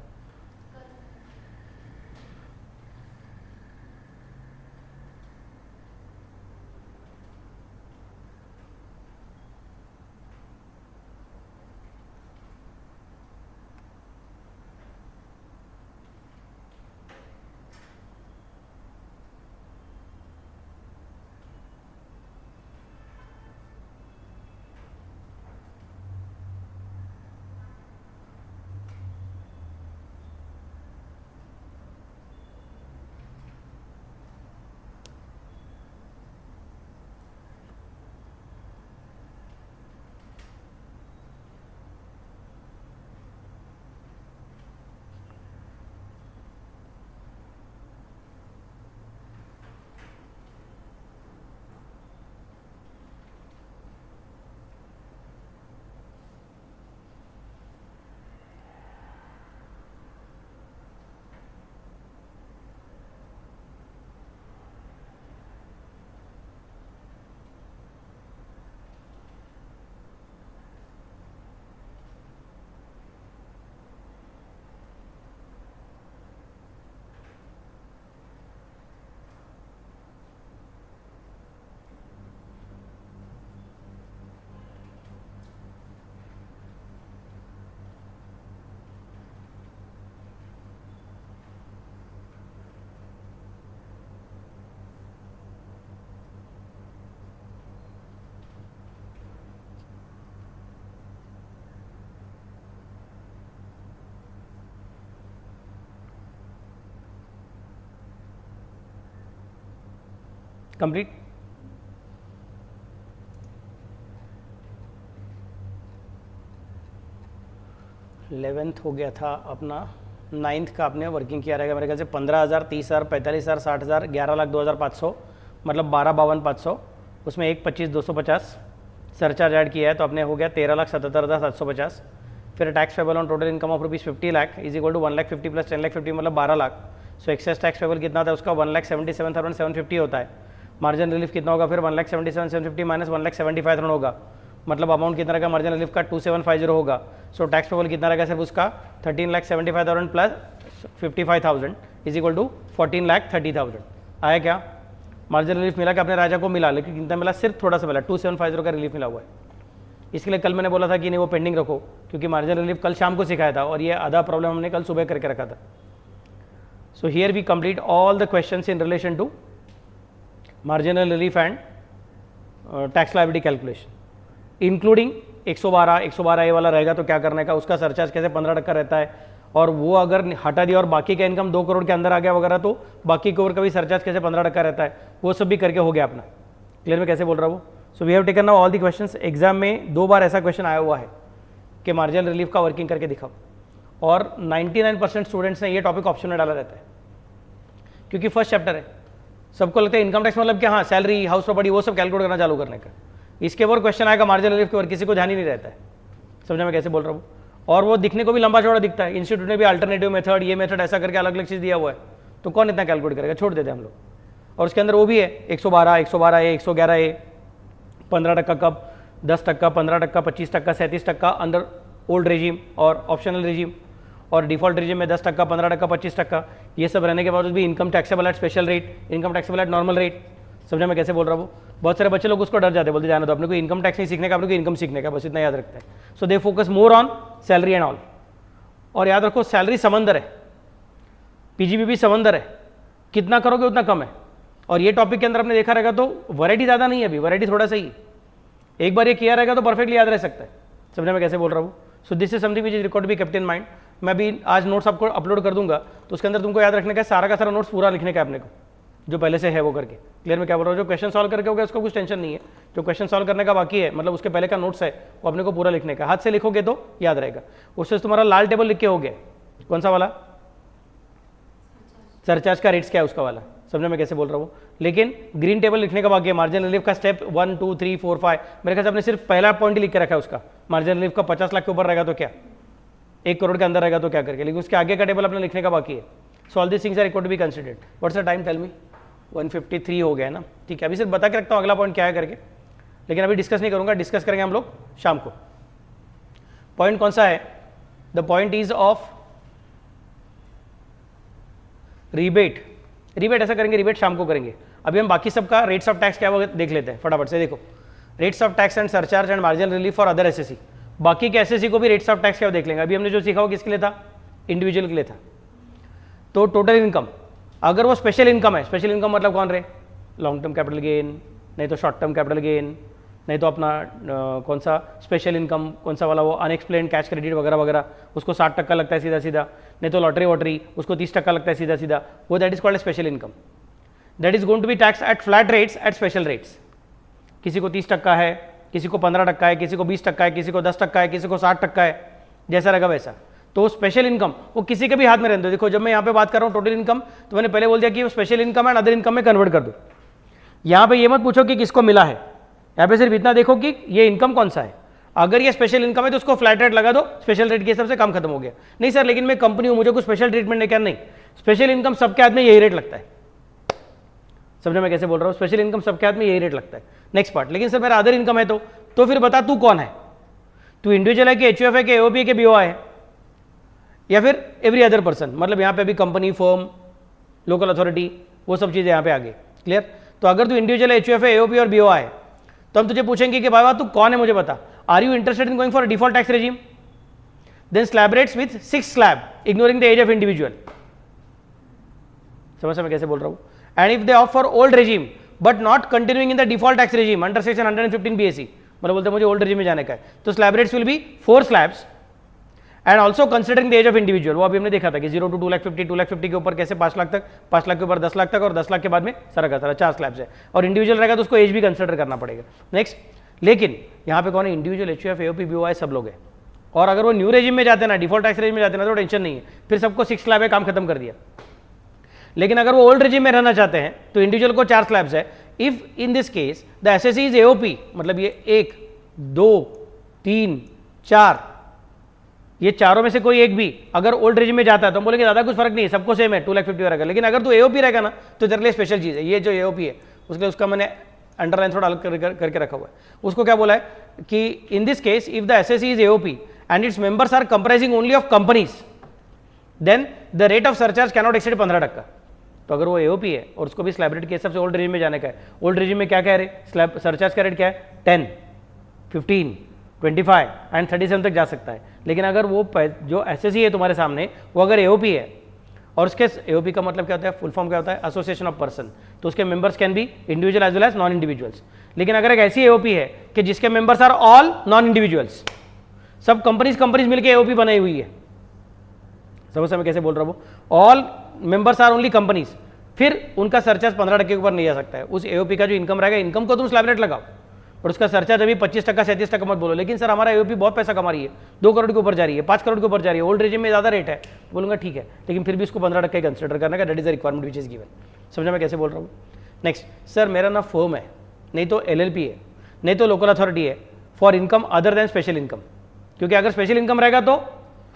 कंप्लीट। इलेवेंथ हो गया था अपना, नाइन्थ का आपने वर्किंग किया रहेगा मेरे ख्याल से 15,000, 30,000, 45,000, 60,000, 11,02,500, मतलब 12,52,500, उसमें एक 25,250 सरचार्ज ऐड किया है तो अपने हो गया 13,77,750। फिर tax payable on total income of rupees 50 lakh is equal to 1,50,000 plus 10,50,000 मतलब 12 lakh. So excess tax payable कितना था उसका 1,77,750 होता है। मार्जिन रिलीफ कितना होगा फिर 1,77,750 माइनस 1,75,000 होगा, मतलब अमाउंट कितना रहेगा मार्जिन रिलीफ का 2,750 होगा। सो टैक्स पेबल कितना रहेगा सिर्फ उसका 13,75,000 प्लस 55,000 इज इक्वल टू 14,30,000। आया क्या? मार्जिन रिलीफ मिला कि अपने राजा को मिला, लेकिन कितना मिला? सिर्फ थोड़ा सा मिला, 2,750 का रिलीफ मिला हुआ है। इसके लिए कल मैंने बोला था कि नहीं वो पेंडिंग रखो, क्योंकि मार्जिन रिलीफ कल शाम को सिखाया था और ये आधा प्रॉब्लम हमने कल सुबह करके रखा था। So here we complete all the questions in relation to marginal relief and tax liability calculation, including 112 A वाला रहेगा तो क्या करने का, उसका सरचार्ज कैसे 15% रहता है, और वो अगर हटा दिया और बाकी का इनकम 2 करोड़ के अंदर आ गया वगैरह तो बाकी करोड़ का भी सरचार्ज कैसे 15% रहता है, वो सब भी करके हो गया अपना। क्लियर में कैसे बोल रहा हूँ? So we have taken now all the questions. Exam में 2 बार ऐसा क्वेश्चन आया हुआ है कि मार्जिनल रिलीफ का वर्किंग करके दिखाओ, और 99% स्टूडेंट्स ने ये टॉपिक ऑप्शन में डाला रहता है, क्योंकि फर्स्ट चैप्टर है। सबको लगता है इनकम टैक्स मतलब क्या, हाँ सैलरी, हाउस प्रॉपर्टी, वो सब कैलकुलेट करना चालू करने का। इसके ऊपर क्वेश्चन आएगा मार्जिनल रिलीफ के ऊपर, किसी को ध्यान ही नहीं रहता है। समझा मैं कैसे बोल रहा हूँ? और वो दिखने को भी लंबा चौड़ा दिखता है। इंस्टीट्यूट ने भी अल्टरनेटिव मेथड, ये मेथड ऐसा करके अलग अलग चीज़ दिया हुआ है, तो कौन इतना कैलकुलेट करेगा, छोड़ देते हैं हम लोग। और उसके अंदर वो भी है 112A, 111A, 15% कब, 10%, 15%, 25%, 37% अंडर ओल्ड रेजिम और ऑप्शनल रेजिम, और डिफॉल्ट रेजिम में 10%, 15%, 25%। ये सब रहने के बावजूद भी income taxable at special rate, income taxable at normal rate. समझा मैं कैसे बोल रहा हूँ? बहुत सारे बच्चे लोग उसको डर जाते हैं, बोलते जाना तो अपने को इनकम टैक्स नहीं सीखने का, अपने को इनकम सीखने का, बस इतना याद रखते हैं। So they focus more on salary and all. और याद रखो सैलरी समंदर है, पीजीबी भी समंदर है, कितना करोगे उतना कम है। और ये टॉपिक के अंदर आपने देखा रहेगा तो वैरायटी ज़्यादा नहीं है, अभी वैरायटी थोड़ा सा ही। एक बार ये किया रहेगा तो परफेक्टली याद रह सकता है। समझा मैं कैसे बोल रहा हूँ? So this is something which is record be kept in mind. मैं भी आज नोट्स आपको अपलोड कर दूंगा, तो उसके अंदर तुमको याद रखने का सारा का सारा नोट्स पूरा लिखने का अपने को, जो पहले से है वो करके। क्लियर में क्या बोल रहा हूँ? जो क्वेश्चन सॉल्व करके हो गया उसका कुछ टेंशन नहीं है, जो क्वेश्चन सॉल्व करने का बाकी है, मतलब उसके पहले का नोट्स है, वो अपने को पूरा लिखने का। हाथ से लिखोगे तो याद रहेगा। उससे तुम्हारा लाल टेबल लिख के हो गया, कौन सा वाला? सरचार्ज का रेट्स क्या है उसका वाला। समझा मैं कैसे बोल रहा हूँ? लेकिन ग्रीन टेबल लिखने का बाकी है, मार्जिन रिलीफ का स्टेप 1, 2, 3, 4, 5। मेरे ख्याल से आपने सिर्फ पहला पॉइंट ही लिख के रखा है उसका। मार्जिन रिलीफ का 50 लाख के ऊपर रहेगा तो क्या, 1 करोड़ के अंदर रहेगा तो क्या करके, लेकिन उसके आगे का टेबल अपने लिखने का बाकी है। So all this things are required to be considered. What's the time, tell me? 1:53 हो गया है ना? ठीक है, अभी सिर्फ बता के रखता हूँ अगला पॉइंट क्या है करके, लेकिन अभी डिस्कस नहीं करूँगा, डिस्कस करेंगे हम लोग शाम को। पॉइंट कौन सा है? The point is of rebate, rebate ऐसा करेंगे, रिबेट शाम को करेंगे। अभी हम बाकी सबका रेट्स ऑफ टैक्स क्या वो देख लेते हैं फटाफट से। देखो, rates of tax and surcharge and marginal relief for other SSC, बाकी के एसएससी को भी रेट्स ऑफ टैक्स क्या वो देख लेंगे। अभी हमने जो सीखा वो किसके लिए था, इंडिविजुअल के लिए था। तो टोटल इनकम, अगर वो स्पेशल इनकम है, स्पेशल इनकम मतलब कौन रहे, लॉन्ग टर्म कैपिटल गेन, नहीं तो शॉर्ट टर्म कैपिटल गेन, नहीं तो अपना कौन सा स्पेशल इनकम, कौन सा वाला वो अनएक्सप्लेन कैश क्रेडिट वगैरह वगैरह, उसको 60% लगता है सीधा सीधा, नहीं तो लॉटरी वॉटरी उसको 30% लगता है सीधा सीधा, वो that is called special income. That is going to be tax at flat rates at special rates. किसी को 30% है, किसी को 15% है, किसी को 20% है, किसी को 10% है, किसी को 60% है, जैसा रहेगा वैसा। तो स्पेशल इनकम वो किसी के भी हाथ में रहने दो। देखो, जब मैं यहाँ पे बात कर रहा हूँ टोटल इनकम, तो मैंने पहले बोल दिया कि special income and other income में कन्वर्ट कर दो। यहाँ पे ये मत पूछो कि किसको मिला है, यहाँ पे सिर्फ इतना देखो कि ये इनकम कौन सा है। अगर ये स्पेशल इनकम है तो उसको फ्लैट रेट लगा दो, स्पेशल रेट के हिसाब से काम खत्म हो गया। नहीं सर, लेकिन मैं कंपनी हूँ, मुझे कुछ स्पेशल ट्रीटमेंट नहीं, क्या नहीं, स्पेशल इनकम सबके हाथ में यही रेट लगता है। समझे मैं कैसे बोल रहा हूँ, स्पेशल इनकम सबके हाथ में यही रेट लगता है। नेक्स्ट पार्ट, लेकिन सर मेरा अदर इनकम है तो फिर बता तू कौन है, तू इंडिविजुअल है कि एचयूएफ है कि एओपी है कि बीओआई है, या फिर एवरी अदर पर्सन, मतलब यहाँ पे अभी कंपनी, फर्म, लोकल अथॉरिटी, वो सब चीज़ें यहाँ पे आ गई। क्लियर? तो अगर तू इंडिविजुअल एचयूएफ है, एओपी और बीओआई है, तो हम तुझे पूछेंगे कि बाबा तू कौन है, मुझे बता। Are you interested in going for default tax regime? Then slab rates with 6 slab ignoring the age of individual. समझ मैं कैसे बोल रहा हूँ? And if they opt for old regime but not continuing in the default tax regime under section 115 BAC, मतलब बोलते हैं मुझे ओल्ड रेजिम में जाने का है, तो slab rates will be 4 slabs and also considering the age of individual. वो अभी हमने देखा था कि 0 to 2,50,000, 2,50,000 के ऊपर कैसे 5 लाख तक, 5 लाख के ऊपर 10 लाख तक, और 10 लाख के बाद में सारा का सारा 4 स्लैब्स है। और इंडिविजुअल रहेगा तो उसको एज भी कंसिडर करना पड़ेगा। नेक्स्ट, लेकिन यहाँ पे कौन है, इंडिविजुअल, एचयूएफ, एओपी, बीओआई सब लोग हैं। और अगर वो न्यू रेजिम में जाते हैं ना, डिफॉल्ट टैक्स रेजिम में जाते हैं ना, तो टेंशन नहीं है, फिर सबको 6 स्लैब है, काम खत्म कर दिया। लेकिन अगर वो ओल्ड रेजिम में रहना चाहते हैं तो इंडिविजुअल को 4 स्लैब्स है। If in this case the SSC is AOP, मतलब ये 1, 2, 3, 4, ये चारों में से कोई एक भी अगर ओल्ड रेजिम में जाता है तो हम बोलेंगे दादा कुछ फर्क नहीं है, सबको सेम है, 2,50,000 रहेगा। लेकिन अगर तू एओपी रहेगा ना तो तेरे लिए स्पेशल चीज़ है। ये जो एओपी है उसके उसका मैंने अंडरलाइन थोड़ा अलग करके रखा हुआ है। उसको क्या बोला है कि in this case if the SSC is AOP and it's members are comprising only of companies, then the rate of surcharge cannot exceed 15%। तो अगर वो एओपी है और उसको भी स्लैब रेट के हिसाब से ओल्ड रेजिम में जाने का है, ओल्ड रेजिम में क्या कह रहे, स्लैब सरचार्ज का रेट क्या है, 10, 15, 25 एंड 37 तक जा सकता है। लेकिन अगर वो जो एसएससी है तुम्हारे सामने वो अगर एओपी है, और उसके एओपी का मतलब क्या होता है, फुल फॉर्म क्या होता है, एसोसिएशन ऑफ पर्सन, तो उसके members can be individual as well as non individuals. लेकिन अगर एक ऐसी एओपी है कि जिसके members are all non individuals, सब कंपनीज मिलकर एओपी बनाई हुई है, समझ मैं कैसे बोल रहा हूँ, all members are only companies, फिर उनका सरचार्ज 15% के ऊपर नहीं जा सकता है। उस एओपी का जो इनकम रहेगा, इनकम को तुम स्लैब रेट लगाओ, और उसका सरचार्ज अभी 25%, 37% मत बोलो। लेकिन सर हमारा एओपी बहुत पैसा कमा रही है, 2 करोड़ के ऊपर जा रही है, 5 करोड़ के ऊपर जा रही है, ओल्ड रेजिम में ज़्यादा रेट है, बोलूँगा ठीक है, लेकिन फिर भी उसको 15% कंसिडर करने का, that is the requirement which is given. समझा मैं कैसे बोल रहा हूँ? नेक्स्ट, सर मेरा ना फर्म है, नहीं तो एलएलपी है, नहीं तो लोकल अथॉरिटी है, for income other than special income. क्योंकि अगर स्पेशल इनकम रहेगा तो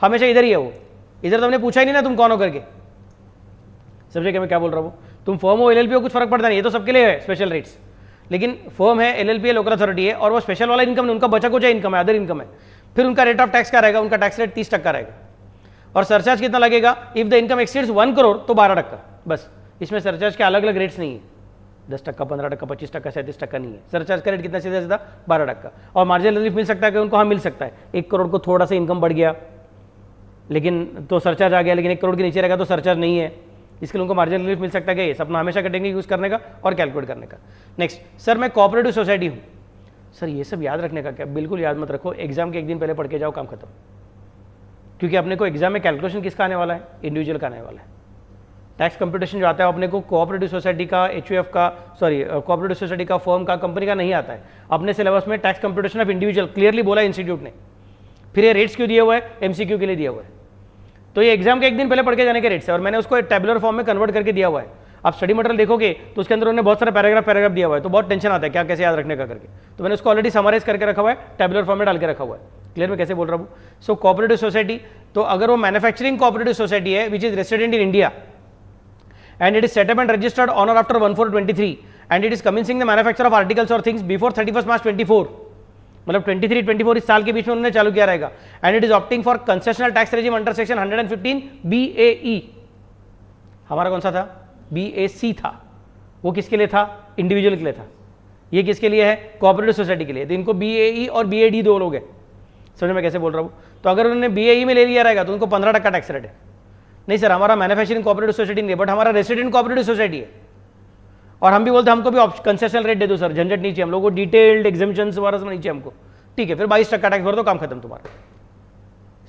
हमेशा इधर ही है, वो इधर तो हमने पूछा ही नहीं ना तुम कौन हो करके। समझे क्या मैं क्या बोल रहा हूँ? तुम फर्म हो, एलएलपी हो, कुछ फर्क पड़ता नहीं, ये तो सबके लिए है स्पेशल रेट्स। लेकिन फर्म है, एलएलपी है, लोकल अथॉरिटी है, और वो स्पेशल वाला इनकम नहीं, उनका बचा कुछ इनकम है, अदर इनकम है, फिर उनका रेट ऑफ टैक्स क्या रहेगा, उनका टैक्स रेट 30% रहेगा। और सरचार्ज कितना लगेगा, if the income exceeds 1 crore तो 12%। बस इसमें सरचार्ज के अलग अलग रेट्स नहीं है, 10%, 15%, 25%, 37% नहीं है। सरचार्ज का रेट कितना सीधा सीधा 12%। और मार्जिनल रिलीफ मिल सकता है कि उनको, हाँ मिल सकता है। 1 करोड़ को थोड़ा सा इनकम बढ़ गया लेकिन तो सरचार्ज आ गया, लेकिन 1 करोड़ के नीचे रहेगा तो सरचार्ज नहीं है, इसके लिए उनको मार्जिनल रिलीफ मिल सकता है। कि अपना हमेशा कटेंगे यूज़ करने का और कैलकुलेट करने का। नेक्स्ट, सर मैं कोऑपरेटिव सोसाइटी हूँ। सर ये सब याद रखने का क्या, बिल्कुल याद मत रखो, एग्जाम के 1 दिन पहले पढ़ के जाओ, काम खत्म। क्योंकि अपने को एग्जाम में कैलकुलेशन किसका आने वाला है, इंडिविजुअल का आने वाला है। टैक्स कंप्यूटेशन जो आता है अपने को कोऑपरेटिव सोसाइटी का, एचयूएफ का, कोऑपरेटिव सोसाइटी का, फर्म का, कंपनी का नहीं आता है। अपने सिलेबस में tax computation of individual clearly बोला इंस्टीट्यूट ने। फिर ये रेट्स क्यों दिए हुए हैं, एमसीक्यू के लिए दिया हुआ है। तो ये एग्जाम के 1 दिन पहले पढ़ के जाने के रेट्स है, और मैंने उसको टेबुलर फॉर्म में कन्वर्ट करके दिया हुआ है। आप स्टडी मटेरियल देखोगे तो उसके अंदर उन्होंने बहुत सारे पैराग्राफ दिया हुआ है, तो बहुत टेंशन आता है क्या कैसे याद रखने का करके। तो मैंने उसको ऑलरेडी समराइज करके रखा हुआ है, टेबुलर फॉर्म में डाल के रखा हुआ है। क्लियर में कैसे बोल रहा हूँ? सो कोऑपरेटिव सोसाइटी, तो अगर वो मैन्युफैक्चरिंग कोऑपरेटिव सोसाइटी है which is resident in India and it is set up and registered on or after 1/4/23 and it is commencing the manufacture of articles or things before 31st March 24, मतलब 23-24 इस साल के बीच में उन्होंने चालू किया रहेगा। And it is opting for concessional tax regime under section 115 BAE, हमारा कौन सा था, BAC था, वो किसके लिए था, इंडिविजुअल के लिए था, ये किसके लिए है, कोऑपरेटिव सोसाइटी के लिए। तो इनको BAE और BAD दो लोग हैं, समझ में कैसे बोल रहा हूँ। तो अगर उन्होंने BAE में ले लिया रहेगा तो उनको 15% टैक्स रेट है। नहीं सर हमारा मैन्युफैक्चरिंग कोऑपरेटिव सोसाइटी नहीं है, बट हमारा रेसिडेंट कोऑपरेटिव सोसाइटी है, और हम भी बोलते हैं हमको भी कंसेशनल रेट दे दो सर, झंझट नहीं चाहिए हम लोगों को, डिटेल्ड एग्जामिशन वगैरह सब नहीं चाहिए हमको, ठीक है फिर 22% टैक्स भर दो, काम खत्म तुम्हारा,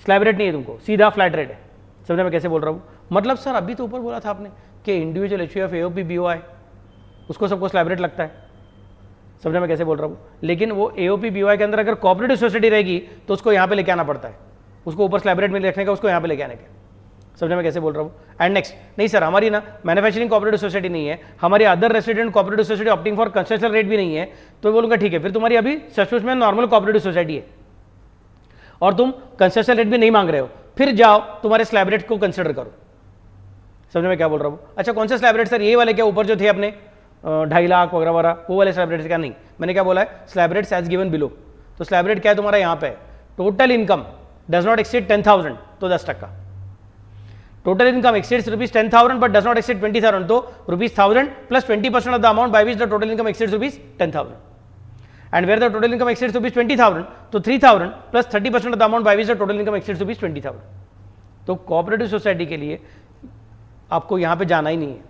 स्लैब रेट नहीं है तुमको, सीधा फ्लैट रेट है। समझ में कैसे बोल रहा हूँ, मतलब सर अभी तो ऊपर बोला था आपने कि इंडिविजुअल HUF AOP BOI उसको सबको स्लैब रेट लगता है, समझ में कैसे बोल रहा हूँ। लेकिन वो AOP BOI के अंदर अगर कोऑपरेटिव सोसाइटी रहेगी तो उसको यहाँ पे लेके आना पड़ता है, उसको ऊपर स्लैब रेट में रखने का, उसको यहाँ पे लेके आने का, समझ में कैसे बोल रहा हूँ। एंड नेक्स्ट, नहीं सर हमारी ना मैन्युफैक्चरिंग कोऑपरेटिव सोसाइटी नहीं है, हमारी other resident cooperative society opting for concessional rate भी नहीं है, तो बोलूँगा ठीक है फिर तुम्हारी अभी सचमुच में नॉर्मल कोऑपरेटिव सोसाइटी है और तुम कंसेशनल रेट भी नहीं मांग रहे हो, फिर जाओ तुम्हारे स्लैब रेट को कंसिडर करो। समझ में क्या बोल रहा हूँ। अच्छा कौन से स्लैब रेट सर, ये वाले क्या ऊपर जो थे अपने 2.5 लाख वगैरह वगैरह वो वाले स्लैब रेट क्या, नहीं मैंने क्या बोला है, slab rate as given below. तो स्लैब रेट क्या है तुम्हारा यहाँ पे, total income does not exceed 10,000 तो 10%, total income exceeds ₹10,000 but does not exceed 20,000 तो ₹1,000 plus 20% of the amount by which the total income exceeds ₹10,000 and where the total income exceeds ₹20,000 तो 3,000 plus 30% of the amount by which the total income exceeds ₹20,000। तो कोऑपरेटिव सोसाइटी के लिए आपको यहाँ पे जाना ही नहीं है,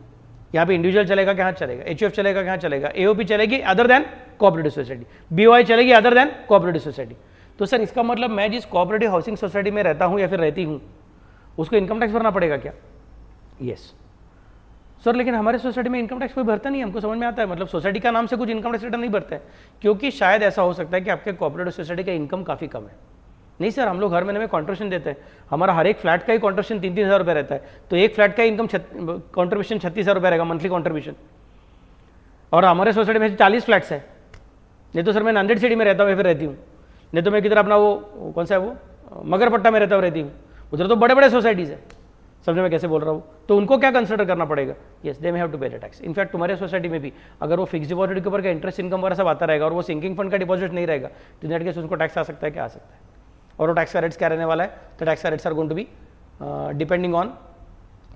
यहाँ पे इंडिविजुअल चलेगा कहाँ चलेगा, HUF चलेगा कहाँ चलेगा, AOP चलेगी other than cooperative society, BOI चलेगी अदर देन कोऑपरेटिव सोसाइटी। तो सर इसका मतलब मैं जिस कोऑपरेटिव हाउसिंग सोसाइटी में रहता हूँ या फिर रहती हूँ उसको इनकम टैक्स भरना पड़ेगा क्या, यस सर लेकिन हमारे सोसाइटी में इनकम टैक्स कोई भरता नहीं है, हमको समझ में आता है, मतलब सोसाइटी का नाम से कुछ इनकम टैक्स रिटर्न नहीं भरता है, क्योंकि शायद ऐसा हो सकता है कि आपके कोऑपरेटिव सोसाइटी का इनकम काफ़ी कम है। नहीं सर हम लोग हर महीने में कॉन्ट्रीब्यूशन देते हैं, हमारा हर एक फ्लैट का ही कॉन्ट्रीब्यूशन 3-3 हज़ार रुपये रहता है, तो एक फ्लैट का इनकम कॉन्ट्रीब्यूशन 36,000 रुपये रहेगा मंथली कॉन्ट्रीब्यूशन, और हमारे सोसाइटी में 40 फ्लैट्स है। नहीं तो सर मैं नांदेड़ सिटी में रहता हूँ या फिर रहती हूँ, नहीं तो मैं किधर अपना वो कौन सा है वो मगरपट्टा में रहता हूँ रहती हूँ, उधर तो बड़े बड़े सोसाइटीज़ है, समझ में कैसे बोल रहा हूँ। तो उनको क्या कंसिडर करना पड़ेगा, yes they may have to pay the tax. In fact तुम्हारे सोसाइटी में भी अगर वो फिक्स डिपॉजिट के ऊपर का इंटरेस्ट इनकम वगैरह सब आता रहेगा और वो सिंकिंग फंड का डिपॉजिट नहीं रहेगा तो नेट केस उसको टैक्स आ सकता है, क्या आ सकता है, और वो टैक्स का रेट्स क्या रहने वाला है, तो टैक्स का rates are going to be depending on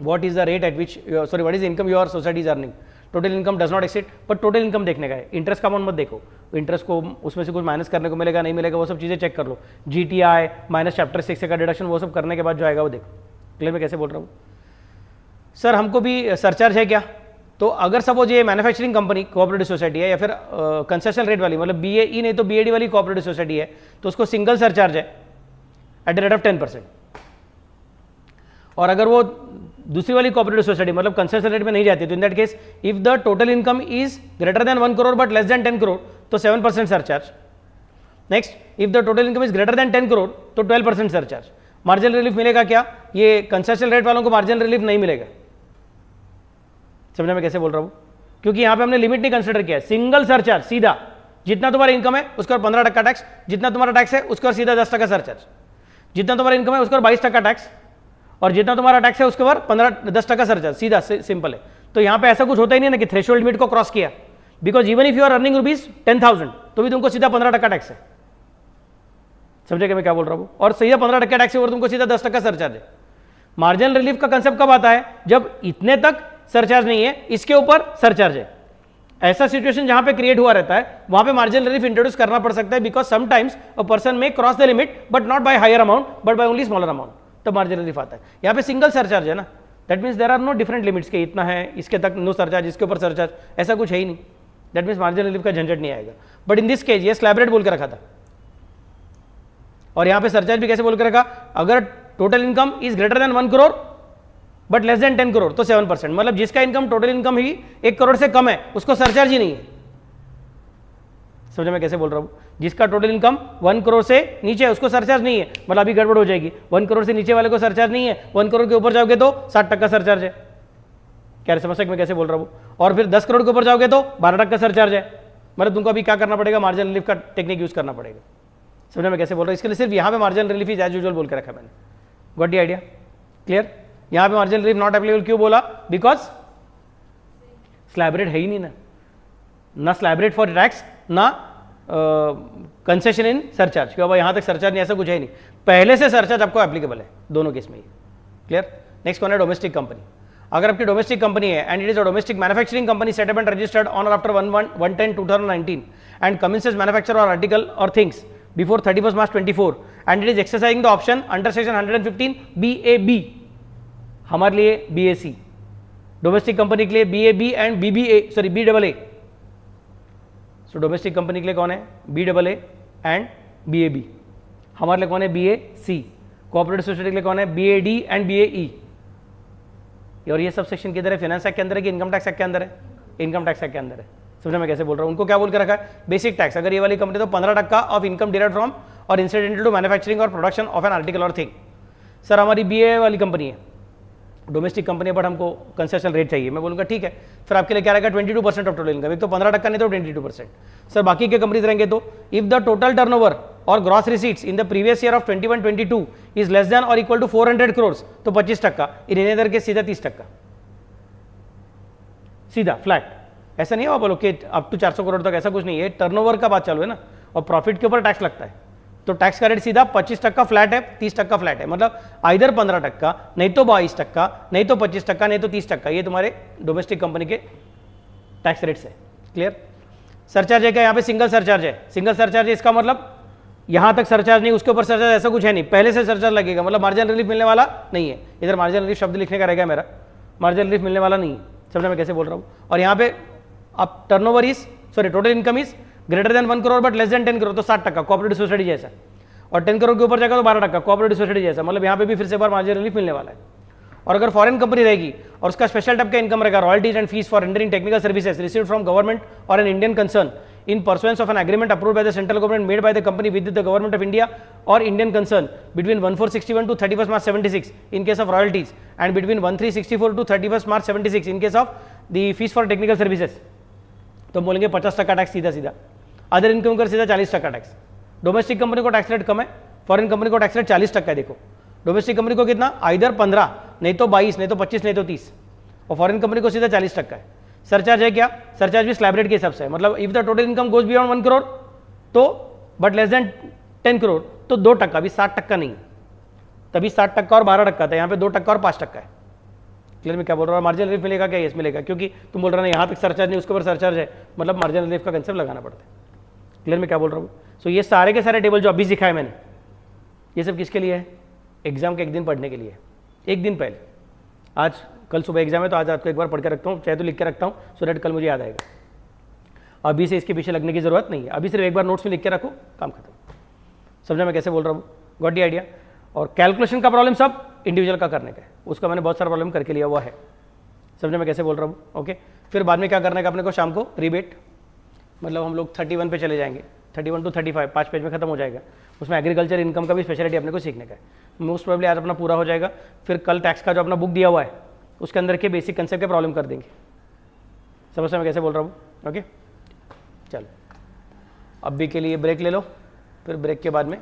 what is the rate at which sorry what is income your society is earning. Total income does not exceed, but total income देखने का है, इंटरेस्ट का अमाउंट मत देखो, इंटरेस्ट को उसमें से कुछ माइनस करने को मिलेगा नहीं मिलेगा वो सब चीज़ें चेक कर लो, GTI माइनस चैप्टर 6 का डिडक्शन वो सब करने के बाद जो आएगा वो देखो। क्लियर में कैसे बोल रहा हूँ। सर हमको भी सरचार्ज है क्या, तो अगर सपोज ये मैन्युफैक्चरिंग कंपनी कोऑपरेटिव सोसाइटी है या फिर कंसेशनल रेट वाली मतलब BAE नहीं तो BAD वाली कोऑपरेटिव सोसाइटी है तो उसको सिंगल सरचार्ज है एट द रेट ऑफ 10%, और अगर वो दूसरी वाली कोऑपरेटिव सोसाइटी मतलब कंसेशनल रेट में नहीं जाती तो इन that case if the total income is greater than 1 crore but less than 10 crore तो 7% surcharge. Next if the total income is greater than 10 crore तो 12% सरचार्ज। मार्जिनल रिलीफ मिलेगा क्या, ये कंसेशनल रेट वालों को मार्जिनल रिलीफ नहीं मिलेगा। समझने में कैसे बोल रहा हूँ, क्योंकि यहाँ पे हमने लिमिट नहीं कंसिडर किया है, सिंगल सरचार्ज सीधा, जितना तुम्हारा इनकम है उसके ऊपर 15% टैक्स, जितना तुम्हारा टैक्स है उसके ऊपर सीधा 10% सरचार्ज, जितना तुम्हारा इनकम है उसके ऊपर 22% टैक्स, और जितना तुम्हारा टैक्स है उसके ऊपर 10% सरचार्ज, सीधा सिंपल है। तो यहाँ पे ऐसा कुछ होता ही नहीं ना कि थ्रेशोल्ड लिमिट को क्रॉस किया, because even if you are earning ₹10,000 तो भी तुमको सीधा 15% टैक्स है। समझे मैं क्या बोल रहा हूँ, और सीधा 15% टैक्स है और तुमको सीधा 10% सरचार्ज है। मार्जिनल रिलीफ का कंसेप्ट कब आता है, जब इतने तक सरचार्ज नहीं है इसके ऊपर सरचार्ज है, ऐसा सिचुएशन जहां पे क्रिएट हुआ रहता है वहां पे मार्जिनल रिलीफ इंट्रोड्यूस करना पड़ सकता है, because sometimes a person may cross the limit but not by higher amount but by only smaller amount, तब मार्जिनल रिलीफ आता है। यहाँ पे सिंगल सरचार्ज है ना, that means there are no different limits के इतना है इसके तक नो सरचार्ज इसके ऊपर सरचार्ज, ऐसा कुछ है ही नहीं, दैट मीन्स मार्जिनल रिलीफ का झंझट नहीं आएगा। बट इन दिस केस ये स्लैब रेट बोल के रखा था, और यहाँ पे सरचार्ज भी कैसे बोल के रखा, अगर total income is greater than 1 crore but less than 10 crore तो 7%, मतलब जिसका इनकम टोटल इनकम ही 1 करोड़ से कम है उसको सरचार्ज ही नहीं है। समझे मैं कैसे बोल रहा हूँ, जिसका टोटल इनकम 1 करोड़ से नीचे है उसको सरचार्ज नहीं है, मतलब अभी गड़बड़ हो जाएगी, 1 करोड़ से नीचे वाले को सरचार्ज नहीं है, 1 करोड़ के ऊपर जाओगे तो 60% सरचार्ज है। क्या समझ सकते मैं कैसे बोल रहा हूँ, और फिर 10 करोड़ के ऊपर जाओगे तो 12% सरचार्ज है, मतलब तुमको अभी क्या करना पड़ेगा, मार्जिनल रिलीफ का टेक्निक यूज करना पड़ेगा। समझे मैं कैसे बोल रहा हूँ, इसके लिए सिर्फ यहाँ पे marginal relief is as usual बोल के रखा मैंने, गॉट द आइडिया, क्लियर। यहाँ पे मार्जिनल रिलीफ नॉट एप्लीकेबल क्यों बोला, बिकॉज स्लैब रेट है ही नहीं ना स्लैब रेट फॉर टैक्स ना कंसेशन इन सरचार्ज, क्यों भाई यहाँ तक सरचार्ज नहीं, ऐसा कुछ है ही नहीं, पहले से सरचार्ज आपको एप्लीकेबल है दोनों केस में ही, क्लियर। नेक्स्ट कौन है, डोमेस्टिक कंपनी। अगर आपकी डोमेस्टिक कंपनी है and it is a domestic manufacturing company setup and registered on और आफ्टर 1/10/2019 एंड कमेंसेस मैन्युफैक्चर और आर्टिकल और things before 31 March 24 and it is exercising the option under section 115 BAB, हमारे लिए BAC, डोमेस्टिक कंपनी के लिए BAB and BAA। So domestic company के लिए कौन है BAA एंड BAB, हमारे लिए कौन है BAC, कोऑपरेटिव सोसाइटी के लिए कौन है BAD एंड BAE। और ये सब सेक्शन किधर है, फाइनेंस एक्ट के अंदर है कि इनकम टैक्स एक्ट के अंदर है, इनकम टैक्स एक्ट के अंदर है। समझा मैं कैसे बोल रहा हूँ, उनको क्या बोल के रखा है बेसिक टैक्स, अगर ये वाली कंपनी तो 15% ऑफ इनकम डिराइव्ड फ्रॉम और इंसिडेंटल टू मैन्युफैक्चरिंग और प्रोडक्शन ऑफ एन आर्टिकल और थिंग। सर हमारी BA वाली कंपनी है, डोमेस्टिक कंपनी पर हमको कंसेशन रेट चाहिए, मैं बोलूँगा ठीक है, फिर आपके लिए क्या रहेगा 22% ऑफ टोटल इनकम, एक तो 15% नहीं तो 22%। सर बाकी के कंपनीज रहेंगे तो इफ द टोटल टर्नओवर और gross receipts in the previous year of 21-22 is less than और इक्वल टू 400 crores तो 25%, इन इधर के सीधा 30%, सीधा फ्लैट। ऐसा नहीं है बोलो कि अप टू 400 करोड़ तक, ऐसा कुछ नहीं है, टर्नओवर का बात चालू है ना, और प्रॉफिट के ऊपर टैक्स लगता है, तो टैक्स का रेट सीधा 25% फ्लैट है, 30% फ्लैट है, मतलब आइधर 15%, नहीं तो 22%, नहीं तो 25%, नहीं तो 30%, ये तुम्हारे डोमेस्टिक कंपनी के टैक्स रेट्स है। क्लियर। सरचार्ज है क्या, यहाँ पे सिंगल सरचार्ज है, सिंगल सरचार्ज है इसका मतलब यहाँ तक सरचार्ज नहीं, उसके ऊपर सरचार्ज ऐसा कुछ है नहीं, पहले से सरचार्ज लगेगा, मतलब मार्जिनल रिलीफ मिलने वाला नहीं है। इधर मार्जिनल रिलीफ शब्द लिखने का रहेगा मेरा, मार्जिनल रिलीफ मिलने वाला नहीं है, समझना मैं कैसे बोल रहा हूँ। और यहाँ पे अब turnover is total income is greater than 1 crore but less than 10 crore तो 60%, कोऑपरेटिव सोसाइटी जैसा, और 10 crore के ऊपर जाएगा तो 12%, कोऑपरेटिव सोसाइटी जैसा, मतलब यहाँ पे भी फिर से बार मार्जिनल रिलीफ मिलने वाला है। और अगर फॉरेन कंपनी रहेगी और उसका स्पेशल टाइप का इनकम रहेगा, royalties and fees for rendering technical services received from government और an Indian concern in pursuance of an agreement approved by the central government made by the company with the government of India or Indian concern between 1461 to 31st March 76 in case of royalties and between 1364 to 31st March 76 in case of the fees for technical services, तो बोलेंगे 50% टैक्स सीधा सीधा, अदर इनकम कर सीधा 40% टैक्स। डोमेस्टिक कंपनी को टैक्स रेट कम है, फॉरेन कंपनी को टैक्स रेट 40% है। देखो डोमेस्टिक कंपनी को कितना, आइधर 15, नहीं तो 22, नहीं तो 25, नहीं तो 30, और फॉरेन कंपनी को सीधा 40% है। सरचार्ज है क्या, सरचार्ज भी स्लैब रेट के हिसाब से है, मतलब if the total income goes beyond 1 crore तो बट लेस देन 10 crore तो 2%, अभी 60% नहीं, तभी 60% और 12% था, यहाँ पे 2% और 5% है। क्लियर में क्या बोल रहा हूँ, मार्जिनल रिलीफ मिलेगा क्या, यस मिलेगा, क्योंकि तुम बोल रहे ना यहाँ तक सरचार्ज नहीं उसके ऊपर सरचार्ज है, मतलब मार्जिनल रिलीफ का कंसेप्ट लगाना पड़ता है। क्लियर में क्या बोल रहा हूँ। सो ये सारे के सारे टेबल जो अभी सिखाए मैंने, ये सब किसके लिए है, एग्जाम के एक दिन पढ़ने के लिए, एक दिन पहले। आज कल सुबह एग्जाम है तो आज रात को एक बार पढ़ के रखता हूँ, चाहे तो लिख के रखता हूँ, सो दैट कल मुझे याद आएगा। अभी से इसके पीछे लगने की जरूरत नहीं है, अभी सिर्फ एक बार नोट्स में लिख के रखो, काम खत्म। समझा मैं कैसे बोल रहा हूँ, गॉट दी आइडिया। और कैलकुलेशन का प्रॉब्लम सब इंडिविजुअल का करने का है, उसका मैंने बहुत सारा प्रॉब्लम करके लिया हुआ है। समझा मैं कैसे बोल रहा हूँ, ओके। फिर बाद में क्या करने का अपने को, शाम को रिबेट, मतलब हम लोग 31 पे चले जाएंगे, 31 to 35 5 पेज में खत्म हो जाएगा। उसमें एग्रीकल्चर इनकम का भी स्पेशलिटी अपने को सीखने का है, मोस्ट प्रोबेबली आज अपना पूरा हो जाएगा। फिर कल टैक्स का जो अपना बुक दिया हुआ है उसके अंदर के बेसिक कंसेप्ट के प्रॉब्लम कर देंगे। समझ मैं कैसे बोल रहा हूँ, ओके। चलो अभी के लिए ब्रेक ले लो, फिर ब्रेक के बाद में